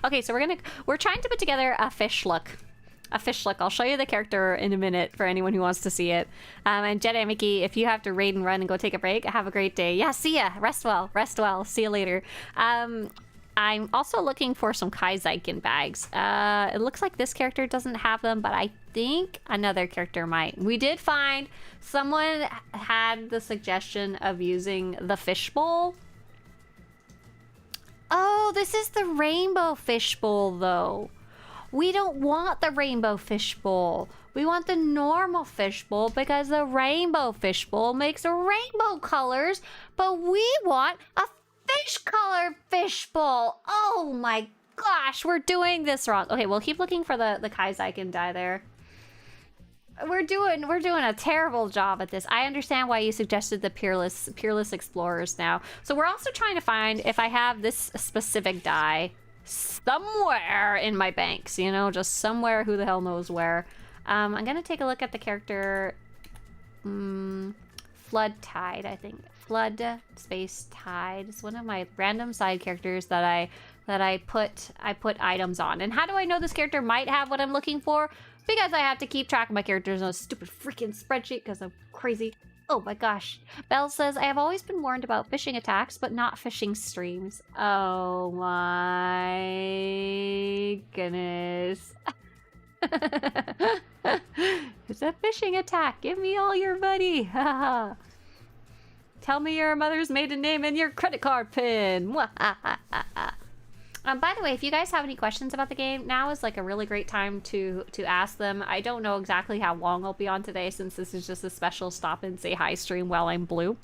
Okay, so we're trying to put together a fish look. I'll show you the character in a minute for anyone who wants to see it. And Jedi Mickey, if you have to raid and run and go take a break, have a great day. Yeah, see ya. Rest well. See you later. I'm also looking for some Kaizyken bags. It looks like this character doesn't have them, but I think another character might. We did find someone had the suggestion of using the fishbowl. Oh, this is the rainbow fishbowl, though. We don't want the rainbow fishbowl. We want the normal fishbowl because the rainbow fishbowl makes rainbow colors, but we want a fish color fishbowl. Oh my gosh, we're doing this wrong. Okay, we'll keep looking for the Kaizyken dye there. We're doing a terrible job at this. I understand why you suggested the Peerless Explorers now. So we're also trying to find if I have this specific dye somewhere in my banks, you know, just somewhere, who the hell knows where. I'm gonna take a look at the character Flood Tide, I think. Flood space Tide. It's one of my random side characters that I put items on. And how do I know this character might have what I'm looking for? Because I have to keep track of my characters on a stupid freaking spreadsheet because I'm crazy. Oh my gosh. Belle says, I have always been warned about phishing attacks, but not phishing streams. Oh my goodness. It's a phishing attack. Give me all your money. Tell me your mother's maiden name and your credit card pin. By the way, if you guys have any questions about the game, now is like a really great time to ask them. I don't know exactly how long I'll be on today, since this is just a special stop and say hi stream while I'm blue.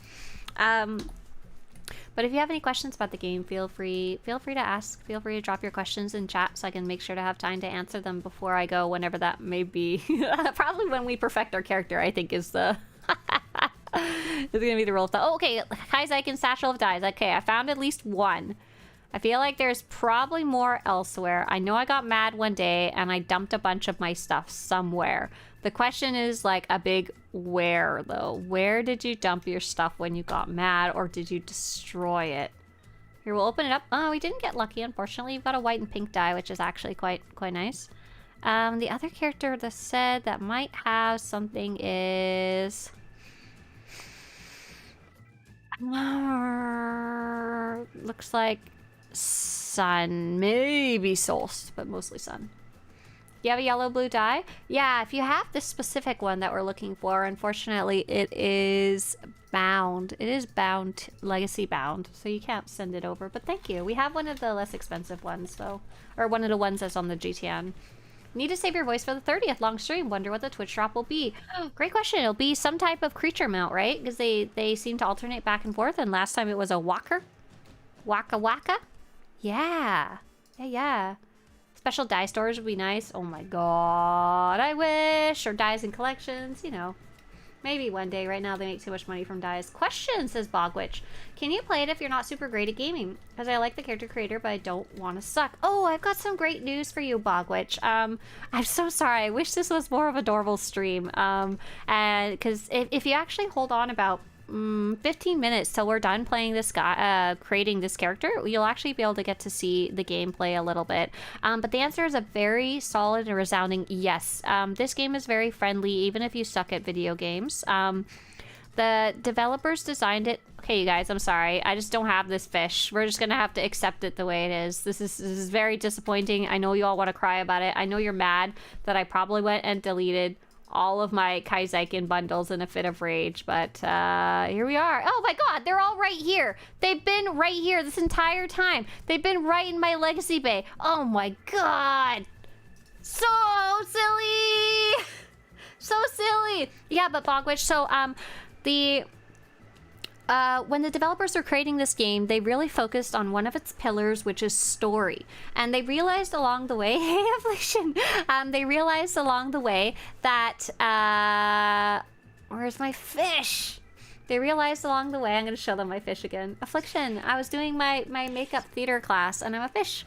But if you have any questions about the game, feel free to ask. Feel free to drop your questions in chat so I can make sure to have time to answer them before I go, whenever that may be. Probably when we perfect our character, I think is the... is gonna be the rule of thumb. Oh, okay, Kaizakin Satchel of Dies. Okay, I found at least one. I feel like there's probably more elsewhere. I know I got mad one day and I dumped a bunch of my stuff somewhere. The question is like a big where, though. Where did you dump your stuff when you got mad, or did you destroy it? Here, we'll open it up. Oh, we didn't get lucky, unfortunately. You've got a white and pink die, which is actually quite nice. The other character that said that might have something is... looks like Sun, maybe Solst, but mostly Sun. You have a yellow blue die? Yeah, if you have this specific one that we're looking for, unfortunately it is bound. It is bound, legacy bound, so you can't send it over, but thank you. We have one of the less expensive ones though, or one of the ones that's on the GTN. Need to save your voice for the 30th long stream. Wonder what the Twitch drop will be. Great question. It'll be some type of creature mount, right? Because they seem to alternate back and forth, and last time it was a walker. Waka waka? Yeah. Yeah. Special die stores would be nice. Oh my god, I wish. Or dies in collections, you know. Maybe one day. Right now they make too much money from dies. Question, says Bogwitch. Can you play it if you're not super great at gaming? Because I like the character creator, but I don't want to suck. Oh, I've got some great news for you, Bogwitch. I'm so sorry. I wish this was more of a Dorval stream. And because if you actually hold on about 15 minutes till we're done playing this guy, creating this character, you'll actually be able to get to see the gameplay a little bit. But the answer is a very solid and resounding yes. This game is very friendly, even if you suck at video games. The developers designed it. Okay, you guys, I'm sorry. I just don't have this fish. We're just gonna have to accept it the way it is. This is very disappointing. I know you all want to cry about it. I know you're mad that I probably went and deleted all of my Kaizakin bundles in a fit of rage, but here we are. Oh my god, they're all right here. They've been right here this entire time. They've been right in my legacy bay. Oh my god. So silly. So silly. Yeah, but Bogwitch, so when the developers were creating this game, they really focused on one of its pillars, which is story. And they realized along the way, hey, Affliction, they realized along the way that, where's my fish? They realized along the way, I'm going to show them my fish again. Affliction, I was doing my makeup theater class, and I'm a fish.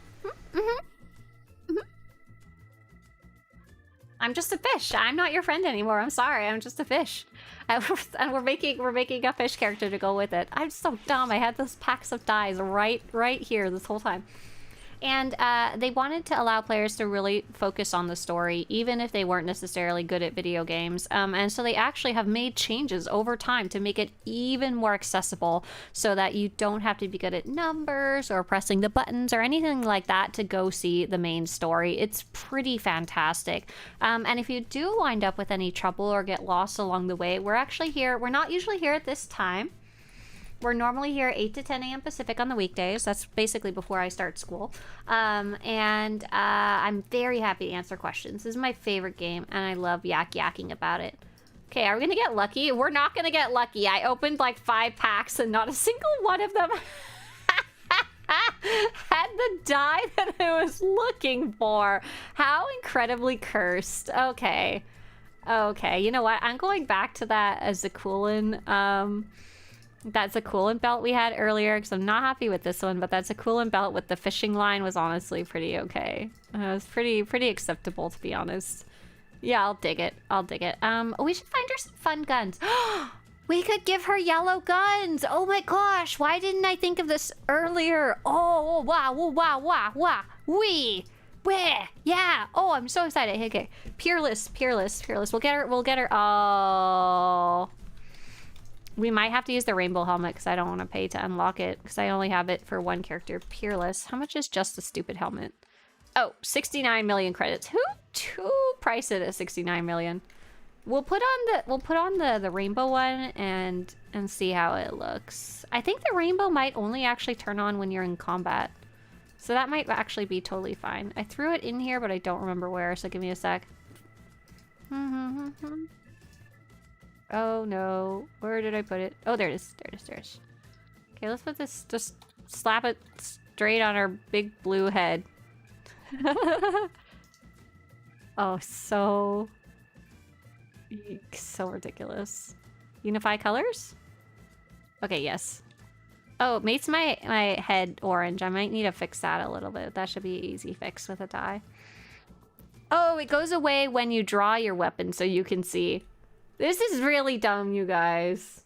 I'm just a fish. I'm not your friend anymore. I'm sorry. I'm just a fish. And we're making a fish character to go with it. I'm so dumb. I had those packs of dies right here this whole time. And they wanted to allow players to really focus on the story, even if they weren't necessarily good at video games. And so they actually have made changes over time to make it even more accessible so that you don't have to be good at numbers or pressing the buttons or anything like that to go see the main story. It's pretty fantastic. And if you do wind up with any trouble or get lost along the way, we're actually here. We're not usually here at this time. We're normally here 8 to 10 a.m. Pacific on the weekdays. That's basically before I start school. And I'm very happy to answer questions. This is my favorite game, and I love yakking about it. Okay, are we going to get lucky? We're not going to get lucky. I opened like 5 packs, and not a single one of them had the die that I was looking for. How incredibly cursed. Okay. Okay, you know what? I'm going back to that as a Zakulin. That's a coolant belt we had earlier, because I'm not happy with this one, but that's a coolant belt with the fishing line was honestly pretty okay. It was pretty acceptable, to be honest. Yeah, I'll dig it. I'll dig it. We should find her some fun guns. We could give her yellow guns. Oh my gosh, why didn't I think of this earlier? Oh, wow, wow, wow, wow. Where? Yeah. Oh, I'm so excited. Okay. Peerless. We'll get her. Oh. We might have to use the rainbow helmet because I don't want to pay to unlock it because I only have it for one character. Peerless. How much is just the stupid helmet? Oh, 69 million credits. Who priced it at 69 million? We'll put on the rainbow one and see how it looks. I think the rainbow might only actually turn on when you're in combat. So that might actually be totally fine. I threw it in here, but I don't remember where, so give me a sec. Oh no, where did I put it? Oh, there it is. Okay, let's put this, just slap it straight on our big blue head. Oh, so ridiculous. Unify colors? Okay, yes. Oh, it makes my head orange. I might need to fix that a little bit. That should be an easy fix with a dye. Oh, it goes away when you draw your weapon so you can see. This is really dumb, you guys.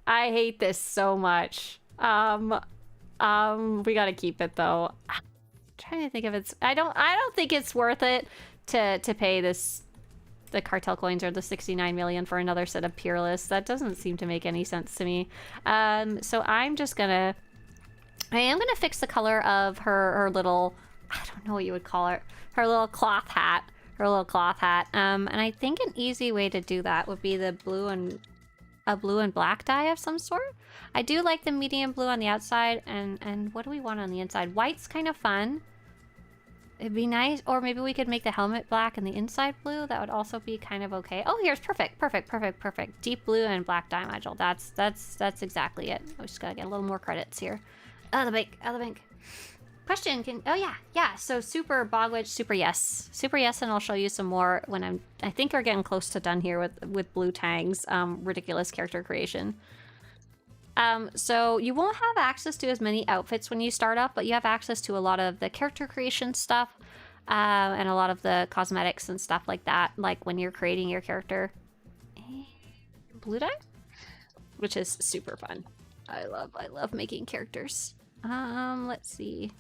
I hate this so much. We gotta keep it though. I'm trying to think if it's... I don't think it's worth it to pay the cartel coins or the 69 million for another set of Peerless. That doesn't seem to make any sense to me. So I am gonna fix the color of her little... I don't know what you would call it. Her little cloth hat. And I think an easy way to do that would be the blue and black dye of some sort. I do like the medium blue on the outside, and what do we want on the inside? White's kind of fun. It'd be nice, or maybe we could make the helmet black and the inside blue. That would also be kind of okay. Oh, here's perfect. Deep blue and black dye module. That's exactly it. I just gotta get a little more credits here. Out of the bank. Question, yeah, so super bogwitch, super yes, and I'll show you some more when I think we're getting close to done here with Blue Tang's ridiculous character creation. So you won't have access to as many outfits when you start off, but you have access to a lot of the character creation stuff, and a lot of the cosmetics and stuff like that, like when you're creating your character. Blue dye? Which is super fun. I love making characters. Let's see.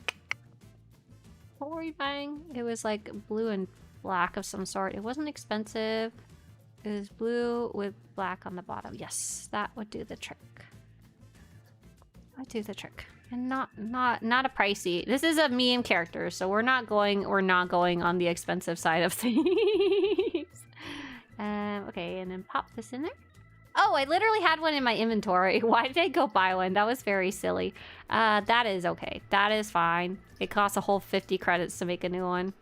What were we buying? It was like blue and black of some sort. It wasn't expensive. It was blue with black on the bottom. Yes, that would do the trick. And not a pricey. This is a meme character, so we're not going on the expensive side of things. Okay, and then pop this in there. Oh, I literally had one in my inventory. Why did I go buy one? That was very silly. That is okay. That is fine. It costs a whole 50 credits to make a new one.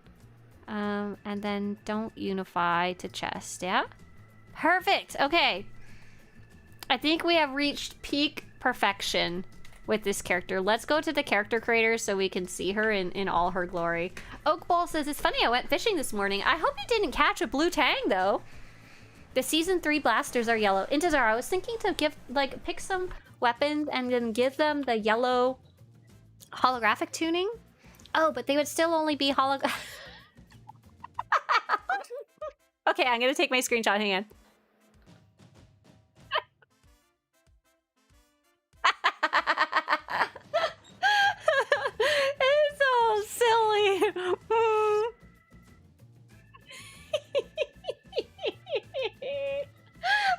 And then don't unify to chest, yeah? Perfect, okay. I think we have reached peak perfection with this character. Let's go to the character creator so we can see her in all her glory. Oakball says, it's funny, I went fishing this morning. I hope you didn't catch a blue tang, though. The Season 3 blasters are yellow. Intezar, I was thinking to pick some weapons and then give them the yellow holographic tuning. Oh, but they would still only be Okay, I'm gonna take my screenshot, hang on. It's so silly.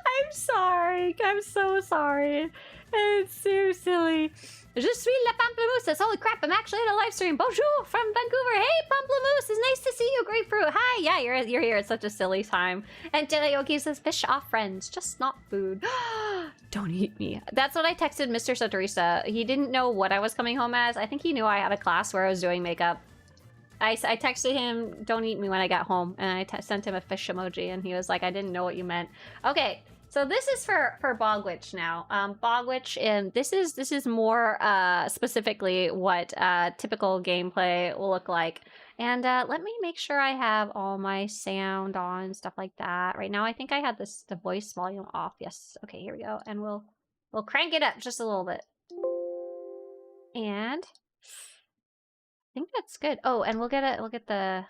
I'm sorry. I'm so sorry. It's so silly. Je suis la Pamplemousse. Holy crap, I'm actually in a live stream. Bonjour from Vancouver. Hey, Pamplemousse. It's nice to see you, Grapefruit. Hi. Yeah, you're here at such a silly time. And Delayoki says, fish off friends, just not food. Don't eat me. That's what I texted Mr. Swtorista. He didn't know what I was coming home as. I think he knew I had a class where I was doing makeup. I texted him, don't eat me when I got home, and I sent him a fish emoji, and he was like, I didn't know what you meant. Okay, so this is for Bogwitch now. Bogwitch, and this is more specifically what typical gameplay will look like. And let me make sure I have all my sound on, stuff like that. Right now, I think I had the voice volume off. Yes, okay, here we go. And we'll We'll crank it up just a little bit. And I think that's good. Oh, and we'll get the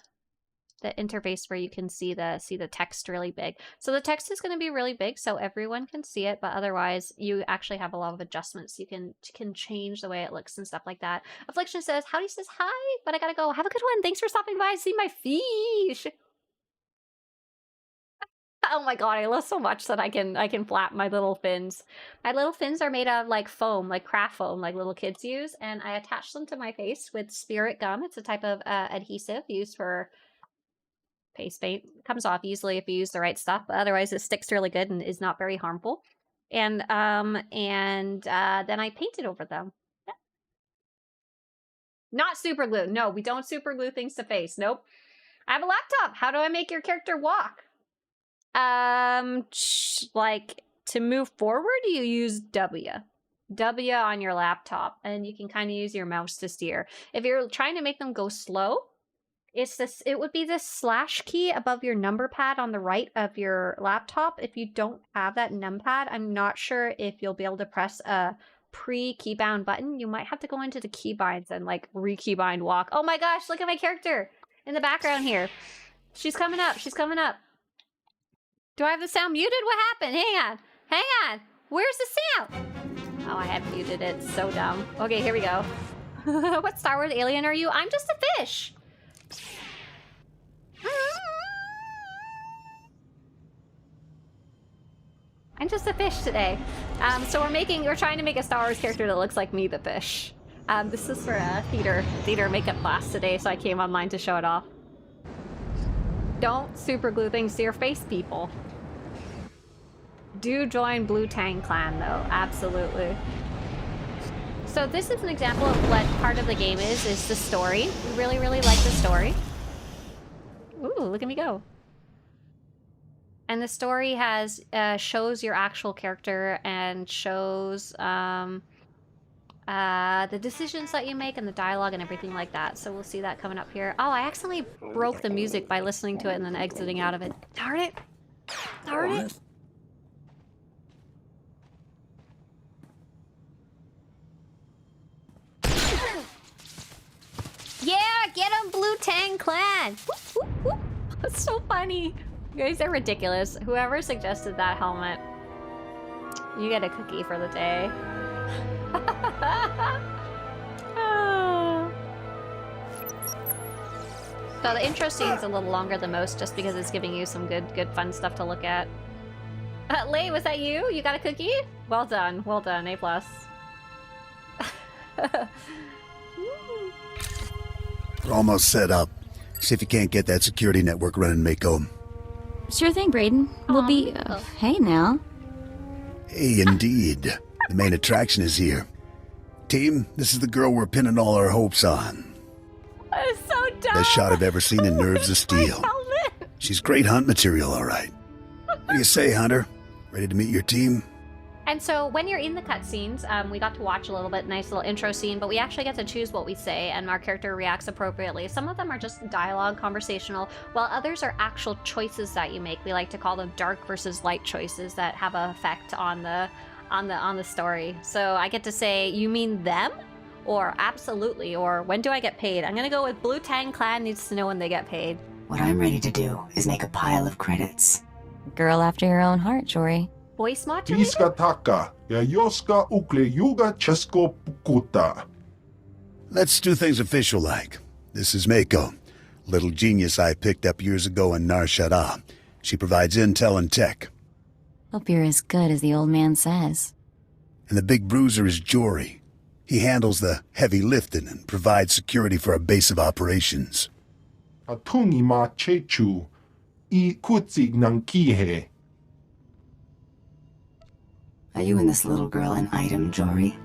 interface where you can see the text really big. So the text is going to be really big so everyone can see it, but otherwise you actually have a lot of adjustments. You can change the way it looks and stuff like that. Affliction says, Howdy says hi, but I gotta go. Have a good one. Thanks for stopping by. See my fish. Oh my god, I love so much that I can flap my little fins. My little fins are made of like foam, like craft foam, like little kids use, and I attach them to my face with spirit gum. It's a type of adhesive used for face paint. It comes off easily if you use the right stuff, but otherwise it sticks really good and is not very harmful. And then I paint it over them. Yeah. Not super glue. No, we don't super glue things to face. Nope. I have a laptop. How do I make your character walk? Like to move forward, you use W on your laptop, and you can kind of use your mouse to steer. If you're trying to make them go slow, it would be this slash key above your number pad on the right of your laptop. If you don't have that numpad, I'm not sure if you'll be able to press a pre-keybound button. You might have to go into the keybinds and like re-keybind walk. Oh my gosh, look at my character in the background here. She's coming up. She's coming up. Do I have the sound muted? What happened? Hang on. Where's the sound? Oh, I had muted it. So dumb. Okay, here we go. What Star Wars alien are you? I'm just a fish. I'm just a fish today. So we're trying to make a Star Wars character that looks like me, the fish. This is for a theater makeup class today, so I came online to show it off. Don't super glue things to your face, people. Do join Blue Tang Clan, though. Absolutely. So this is an example of what part of the game is the story. We really, really like the story. Ooh, look at me go. And the story has shows your actual character and shows the decisions that you make and the dialogue and everything like that. So we'll see that coming up here. Oh, I accidentally broke the music by listening to it and then exiting out of it. Darn it. Darn it. Yeah, get him, Blue Tang Clan. That's so funny. You guys are ridiculous. Whoever suggested that helmet, you get a cookie for the day. So the intro scene's a little longer than most just because it's giving you some good fun stuff to look at. Lei, was that you? You got a cookie? Well done, A+. We're almost set up. See if you can't get that security network running, Mako. Sure thing, Brayden. We'll be... hey now. Hey, indeed. The main attraction is here. Team, this is the girl we're pinning all our hopes on. That is so dumb. Best shot I've ever seen in Nerves of Steel. She's great hunt material, all right. What do you say, Hunter? Ready to meet your team? And so when you're in the cutscenes, we got to watch a little bit, nice little intro scene, but we actually get to choose what we say, and our character reacts appropriately. Some of them are just dialogue, conversational, while others are actual choices that you make. We like to call them dark versus light choices that have an effect on the story. So I get to say, you mean them? Or absolutely, or when do I get paid? I'm gonna go with Blue Tang Clan needs to know when they get paid. What I'm ready to do is make a pile of credits. Girl after your own heart, Jory. Voice modulator? Piska taka ja joska ukle yuga chesko pukuta. Let's do things official-like. This is Mako, little genius I picked up years ago in Nar Shaddaa. She provides intel and tech. Hope you're as good as the old man says. And the big bruiser is Jory. He handles the heavy lifting and provides security for our base of operations. Atungi ma chechu I kutsig nang kihe. Are you and this little girl an item, Jory?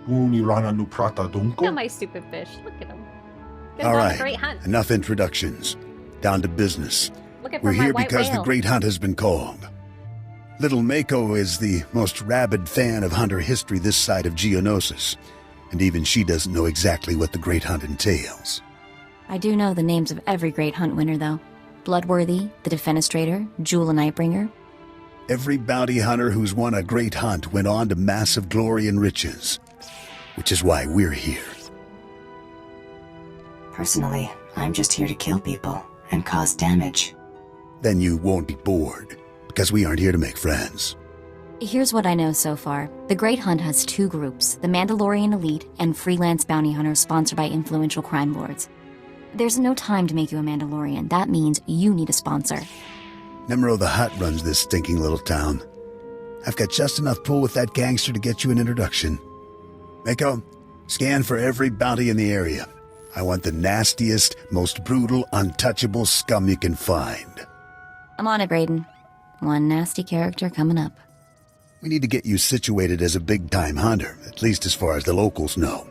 Uni rana nu prata dunko. Look at my stupid fish. Look at him. All right, Great hunt. enough introductions. Down to business. Looking We're for my here white because whale. the Great Hunt has been called. Little Mako is the most rabid fan of hunter history this side of Geonosis, and even she doesn't know exactly what the Great Hunt entails. I do know the names of every great hunt winner, though. Bloodworthy, the Defenestrator, Jewel and Nightbringer. Every bounty hunter who's won a great hunt went on to massive glory and riches. Which is why we're here. Personally, I'm just here to kill people and cause damage. Then you won't be bored, because we aren't here to make friends. Here's what I know so far. The Great Hunt has 2 groups, the Mandalorian Elite and freelance bounty hunters sponsored by influential crime lords. There's no time to make you a Mandalorian. That means you need a sponsor. Nemro the Hutt runs this stinking little town. I've got just enough pull with that gangster to get you an introduction. Mako, scan for every bounty in the area. I want the nastiest, most brutal, untouchable scum you can find. I'm on it, Brayden. One nasty character coming up. We need to get you situated as a big-time hunter, at least as far as the locals know.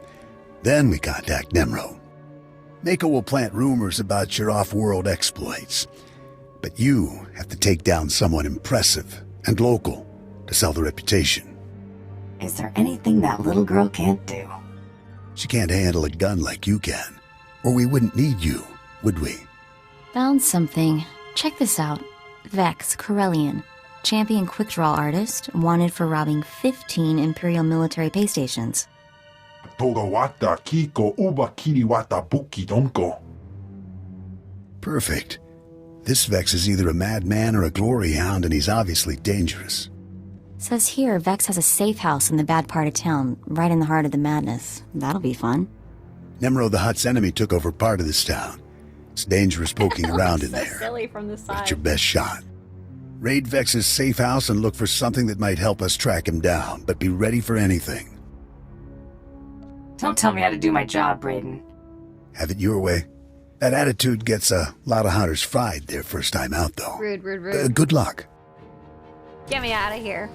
Then we contact Nemro. Mako will plant rumors about your off-world exploits. But you have to take down someone impressive and local to sell the reputation. Is there anything that little girl can't do? She can't handle a gun like you can. Or we wouldn't need you, would we? Found something. Check this out. Vex Corellian, champion quick-draw artist, wanted for robbing 15 Imperial military pay stations. Togawata Kiko Uba Kiriwata Buki Donko. Perfect. This Vex is either a madman or a glory hound, and he's obviously dangerous. Says here Vex has a safe house in the bad part of town, right in the heart of the madness. That'll be fun. Nemro the Hutt's enemy took over part of this town. It's dangerous poking around in so there. silly from the But side. it's your best shot. Raid Vex's safe house and look for something that might help us track him down, but be ready for anything. Don't tell me how to do my job, Brayden. Have it your way. That attitude gets a lot of hunters fried their first time out, though. Rude, rude, rude. Good luck. Get me out of here.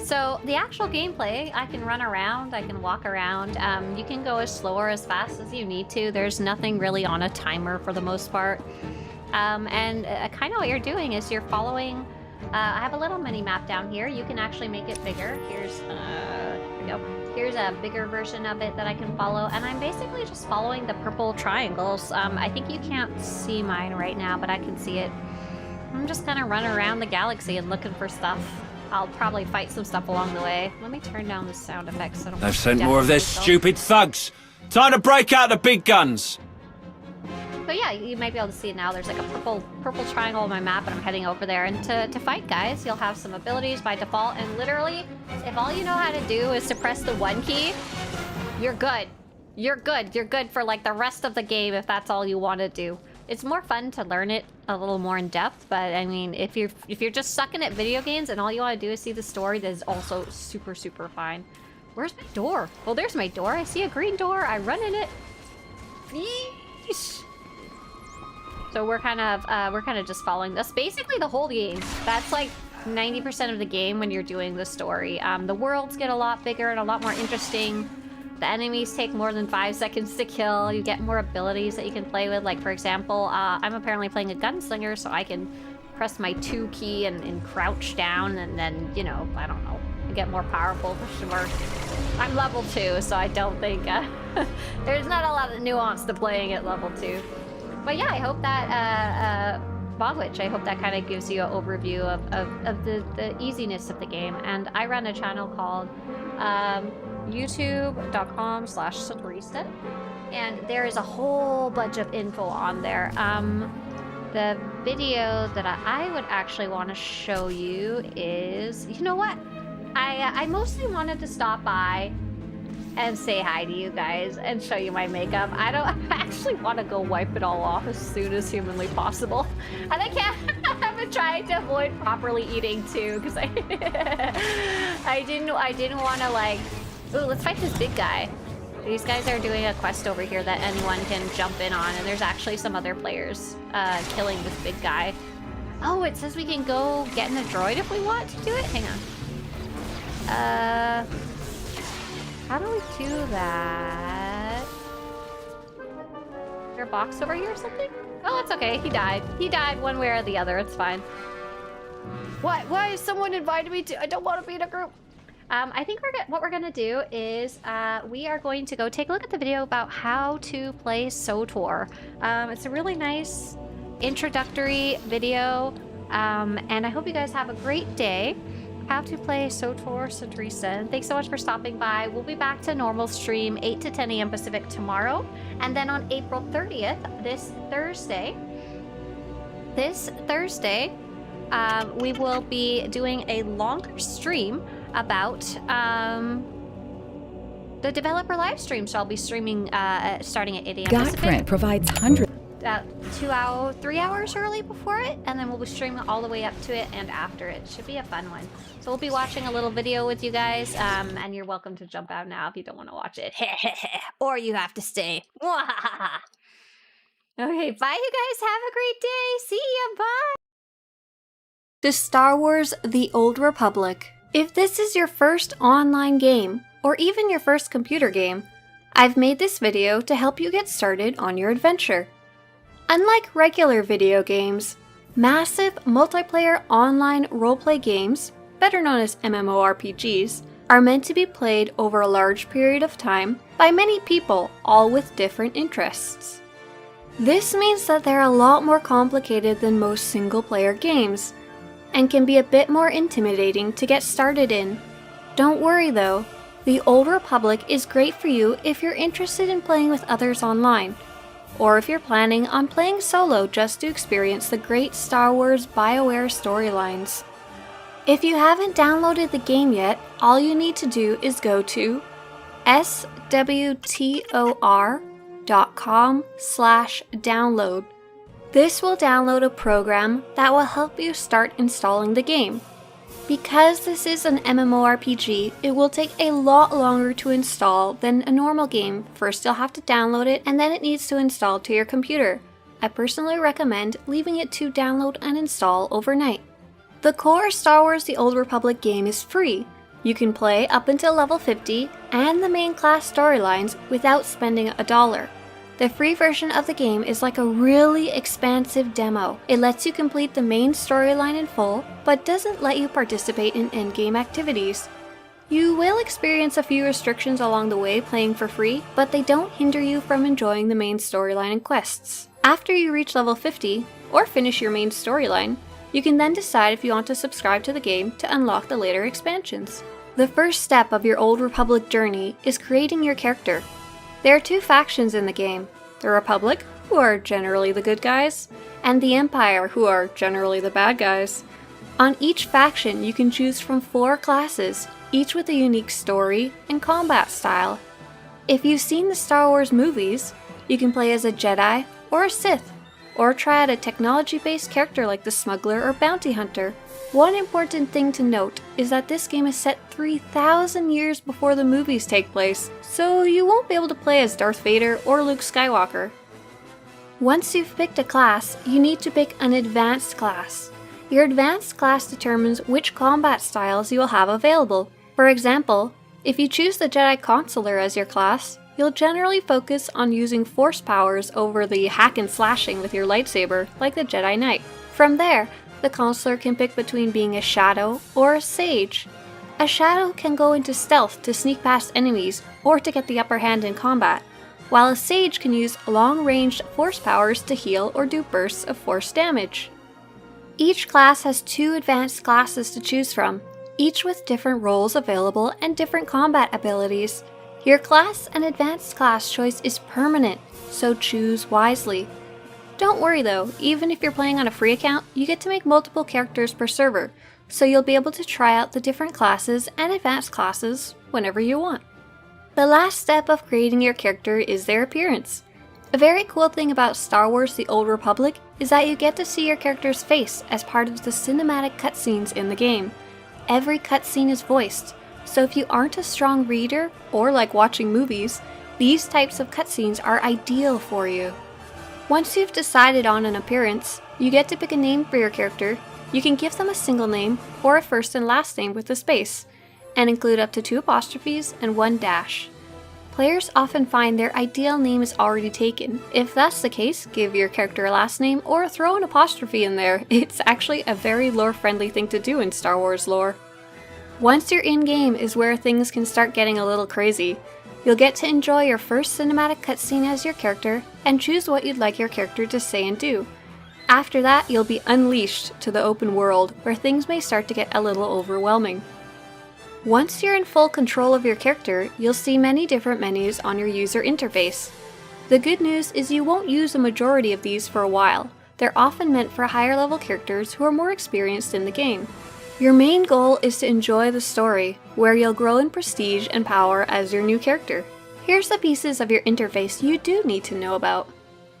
So the actual gameplay, I can run around, I can walk around. You can go as slow or as fast as you need to. There's nothing really on a timer for the most part. And kind of what you're doing is you're following. I have a little mini map down here. You can actually make it bigger. Here's here we go. Here's a bigger version of it that I can follow, and I'm basically just following the purple triangles. I think you can't see mine right now, but I can see it. I'm just kind of running around the galaxy and looking for stuff. I'll probably fight some stuff along the way. Let me turn down the sound effects. So They've sent more of their stupid thugs. Time to break out the big guns. But yeah, you might be able to see it now. There's like a purple triangle on my map, and I'm heading over there. And to fight guys, you'll have some abilities by default. And literally, if all you know how to do is to press the 1 key, you're good. You're good. You're good for like the rest of the game if that's all you want to do. It's more fun to learn it a little more in depth, but I mean, if you're just sucking at video games and all you want to do is see the story, that is also super, super fine. Where's my door? Well, there's my door. I see a green door. I run in it. Yeesh. So we're kind of just following this. Basically, the whole game. That's like 90% of the game when you're doing the story. The worlds get a lot bigger and a lot more interesting. The enemies take more than 5 seconds to kill. You get more abilities that you can play with. Like, for example, I'm apparently playing a gunslinger, so I can press my 2 key and crouch down, and then, you know, I don't know, get more powerful for sure. I'm level 2, so I don't think there's not a lot of nuance to playing at level 2. But yeah, I hope that Bogwitch, I hope that kind of gives you an overview of the easiness of the game. And I run a channel called youtube.com/Swtorista, and there is a whole bunch of info on there. The video that I would actually want to show you is, you know what? I mostly wanted to stop by and say hi to you guys and show you my makeup. I actually want to go wipe it all off as soon as humanly possible. And I can't. I've been trying to avoid properly eating too, because I didn't want to like. Ooh, let's fight this big guy. These guys are doing a quest over here that anyone can jump in on, and there's actually some other players killing this big guy. Oh, it says we can go get in a droid if we want to do it? Hang on. How do we do that? Is there a box over here or something? Oh, it's okay. He died. He died one way or the other. It's fine. What? Why is someone invited me to? I don't want to be in a group. I think what we're gonna do is we are going to go take a look at the video about how to play SWTOR. It's a really nice introductory video And I hope you guys have a great day. How to play SWTOR Swtorista. And thanks so much for stopping by. We'll be back to normal stream 8 to 10 a.m. Pacific tomorrow. And then on April 30th, this Thursday, we will be doing a longer stream about the developer live stream. So I'll be streaming starting at 8 a.m. Pacific. Godprint provides hundreds. 3 hours early before it, and then we'll be streaming all the way up to it and after it. Should be a fun one. So we'll be watching a little video with you guys, and you're welcome to jump out now if you don't want to watch it. Or you have to stay. Okay, bye you guys. Have a great day. See ya. Bye. The Star Wars The Old Republic. If this is your first online game, or even your first computer game, I've made this video to help you get started on your adventure. Unlike regular video games, massive multiplayer online roleplay games, better known as MMORPGs, are meant to be played over a large period of time by many people, all with different interests. This means that they're a lot more complicated than most single-player games, and can be a bit more intimidating to get started in. Don't worry though, The Old Republic is great for you if you're interested in playing with others online, or if you're planning on playing solo just to experience the great Star Wars BioWare storylines. If you haven't downloaded the game yet, all you need to do is go to SWTOR.com/download. This will download a program that will help you start installing the game. Because this is an MMORPG, it will take a lot longer to install than a normal game. First you'll have to download it, and then it needs to install to your computer. I personally recommend leaving it to download and install overnight. The core Star Wars The Old Republic game is free. You can play up until level 50 and the main class storylines without spending $1. The free version of the game is like a really expansive demo. It lets you complete the main storyline in full, but doesn't let you participate in endgame activities. You will experience a few restrictions along the way playing for free, but they don't hinder you from enjoying the main storyline and quests. After you reach level 50, or finish your main storyline, you can then decide if you want to subscribe to the game to unlock the later expansions. The first step of your Old Republic journey is creating your character. There are two factions in the game, the Republic, who are generally the good guys, and the Empire, who are generally the bad guys. On each faction you can choose from 4 classes, each with a unique story and combat style. If you've seen the Star Wars movies, you can play as a Jedi or a Sith, or try out a technology-based character like the Smuggler or Bounty Hunter. One important thing to note is that this game is set 3,000 years before the movies take place, so you won't be able to play as Darth Vader or Luke Skywalker. Once you've picked a class, you need to pick an advanced class. Your advanced class determines which combat styles you will have available. For example, if you choose the Jedi Consular as your class, you'll generally focus on using force powers over the hack and slashing with your lightsaber, like the Jedi Knight. From there, the Consular can pick between being a Shadow or a Sage. A Shadow can go into stealth to sneak past enemies or to get the upper hand in combat, while a Sage can use long-ranged force powers to heal or do bursts of force damage. Each class has 2 advanced classes to choose from, each with different roles available and different combat abilities. Your class and advanced class choice is permanent, so choose wisely. Don't worry though, even if you're playing on a free account, you get to make multiple characters per server, so you'll be able to try out the different classes and advanced classes whenever you want. The last step of creating your character is their appearance. A very cool thing about Star Wars The Old Republic is that you get to see your character's face as part of the cinematic cutscenes in the game. Every cutscene is voiced, so if you aren't a strong reader or like watching movies, these types of cutscenes are ideal for you. Once you've decided on an appearance, you get to pick a name for your character. You can give them a single name or a first and last name with a space, and include up to 2 apostrophes and 1 dash. Players often find their ideal name is already taken. If that's the case, give your character a last name or throw an apostrophe in there. It's actually a very lore-friendly thing to do in Star Wars lore. Once you're in-game is where things can start getting a little crazy. You'll get to enjoy your first cinematic cutscene as your character and choose what you'd like your character to say and do. After that, you'll be unleashed to the open world, where things may start to get a little overwhelming. Once you're in full control of your character, you'll see many different menus on your user interface. The good news is you won't use a majority of these for a while. They're often meant for higher level characters who are more experienced in the game. Your main goal is to enjoy the story, where you'll grow in prestige and power as your new character. Here's the pieces of your interface you do need to know about.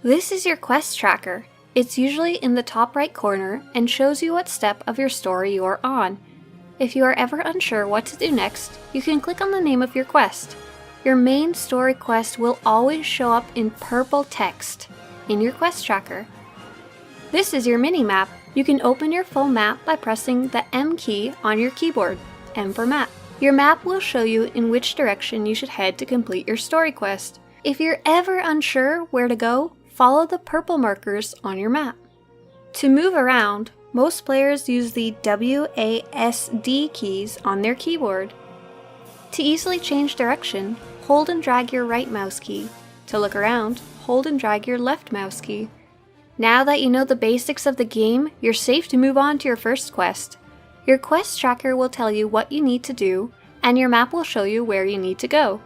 This is your quest tracker. It's usually in the top right corner and shows you what step of your story you are on. If you are ever unsure what to do next, you can click on the name of your quest. Your main story quest will always show up in purple text in your quest tracker. This is your mini-map. You can open your full map by pressing the M key on your keyboard, M for map. Your map will show you in which direction you should head to complete your story quest. If you're ever unsure where to go, follow the purple markers on your map. To move around, most players use the WASD keys on their keyboard. To easily change direction, hold and drag your right mouse key. To look around, hold and drag your left mouse key. Now that you know the basics of the game, you're safe to move on to your first quest. Your quest tracker will tell you what you need to do, and your map will show you where you need to go.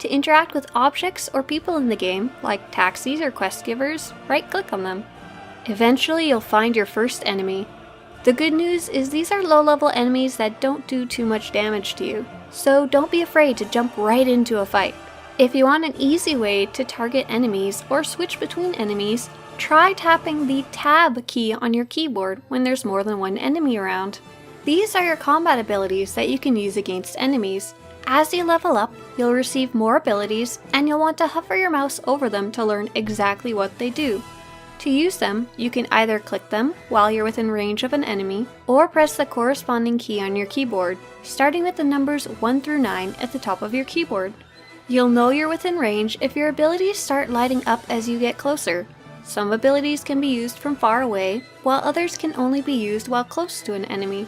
To interact with objects or people in the game, like taxis or quest givers, right-click on them. Eventually you'll find your first enemy. The good news is these are low-level enemies that don't do too much damage to you, so don't be afraid to jump right into a fight. If you want an easy way to target enemies or switch between enemies, try tapping the Tab key on your keyboard when there's more than one enemy around. These are your combat abilities that you can use against enemies. As you level up, you'll receive more abilities, and you'll want to hover your mouse over them to learn exactly what they do. To use them, you can either click them while you're within range of an enemy, or press the corresponding key on your keyboard, starting with the numbers 1 through 9 at the top of your keyboard. You'll know you're within range if your abilities start lighting up as you get closer. Some abilities can be used from far away, while others can only be used while close to an enemy.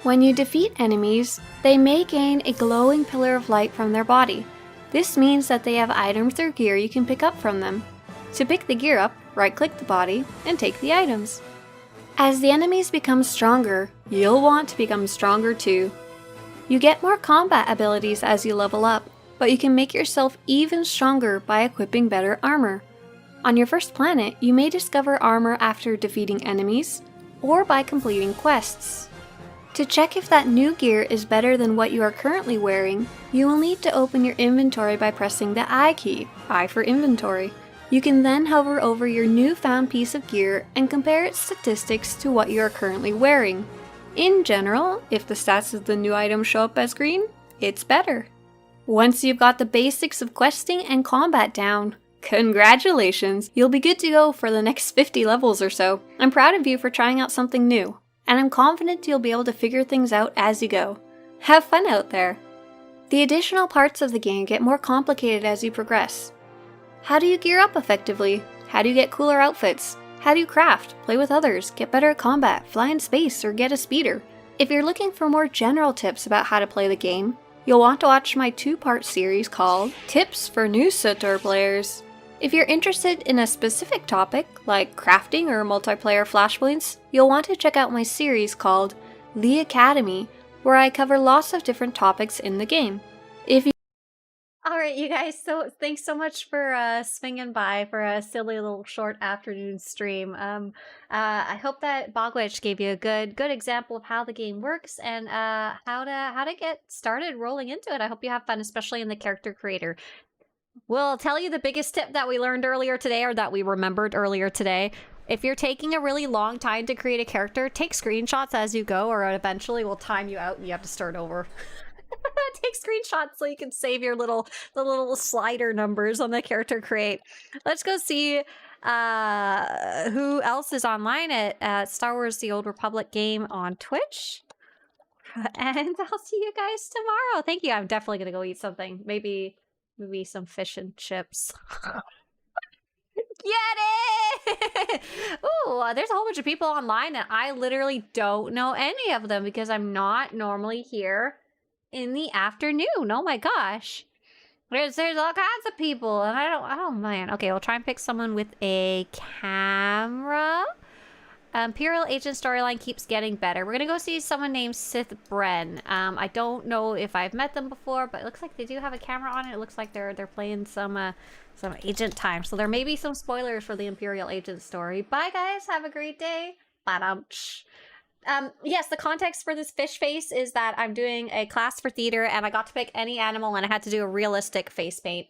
When you defeat enemies, they may gain a glowing pillar of light from their body. This means that they have items or gear you can pick up from them. To pick the gear up, right-click the body and take the items. As the enemies become stronger, you'll want to become stronger too. You get more combat abilities as you level up, but you can make yourself even stronger by equipping better armor. On your first planet, you may discover armor after defeating enemies, or by completing quests. To check if that new gear is better than what you are currently wearing, you will need to open your inventory by pressing the I key, I for inventory. You can then hover over your newfound piece of gear and compare its statistics to what you are currently wearing. In general, if the stats of the new item show up as green, it's better. Once you've got the basics of questing and combat down, congratulations! You'll be good to go for the next 50 levels or so. I'm proud of you for trying out something new, and I'm confident you'll be able to figure things out as you go. Have fun out there! The additional parts of the game get more complicated as you progress. How do you gear up effectively? How do you get cooler outfits? How do you craft, play with others, get better at combat, fly in space, or get a speeder? If you're looking for more general tips about how to play the game, you'll want to watch my 2-part series called Tips for New SWTOR Players. If you're interested in a specific topic, like crafting or multiplayer flashpoints, you'll want to check out my series called The Academy, where I cover lots of different topics in the game. Alright, you guys, so thanks so much for swinging by for a silly little short afternoon stream. I hope that Bogwitch gave you a good example of how the game works and how to get started rolling into it. I hope you have fun, especially in the character creator. We'll tell you the biggest tip that we learned earlier today, or that we remembered earlier today. If you're taking a really long time to create a character, take screenshots as you go, or eventually we'll time you out and you have to start over. Take screenshots so you can save your the little slider numbers on the character create. Let's go see who else is online at Star Wars The Old Republic game on Twitch. And I'll see you guys tomorrow. Thank you. I'm definitely gonna go eat something. Maybe some fish and chips. Get it! Ooh, there's a whole bunch of people online and I literally don't know any of them because I'm not normally here in the afternoon. Oh my gosh. There's all kinds of people and I don't, oh man. Okay, we'll try and pick someone with a camera. Imperial Agent storyline keeps getting better. We're gonna go see someone named Sith Bren. I don't know if I've met them before, but it looks like they do have a camera on it. It looks like they're playing some agent time. So there may be some spoilers for the Imperial Agent story. Bye guys, have a great day. Ba-dum-tsh. Yes, the context for this fish face is that I'm doing a class for theater and I got to pick any animal and I had to do a realistic face paint.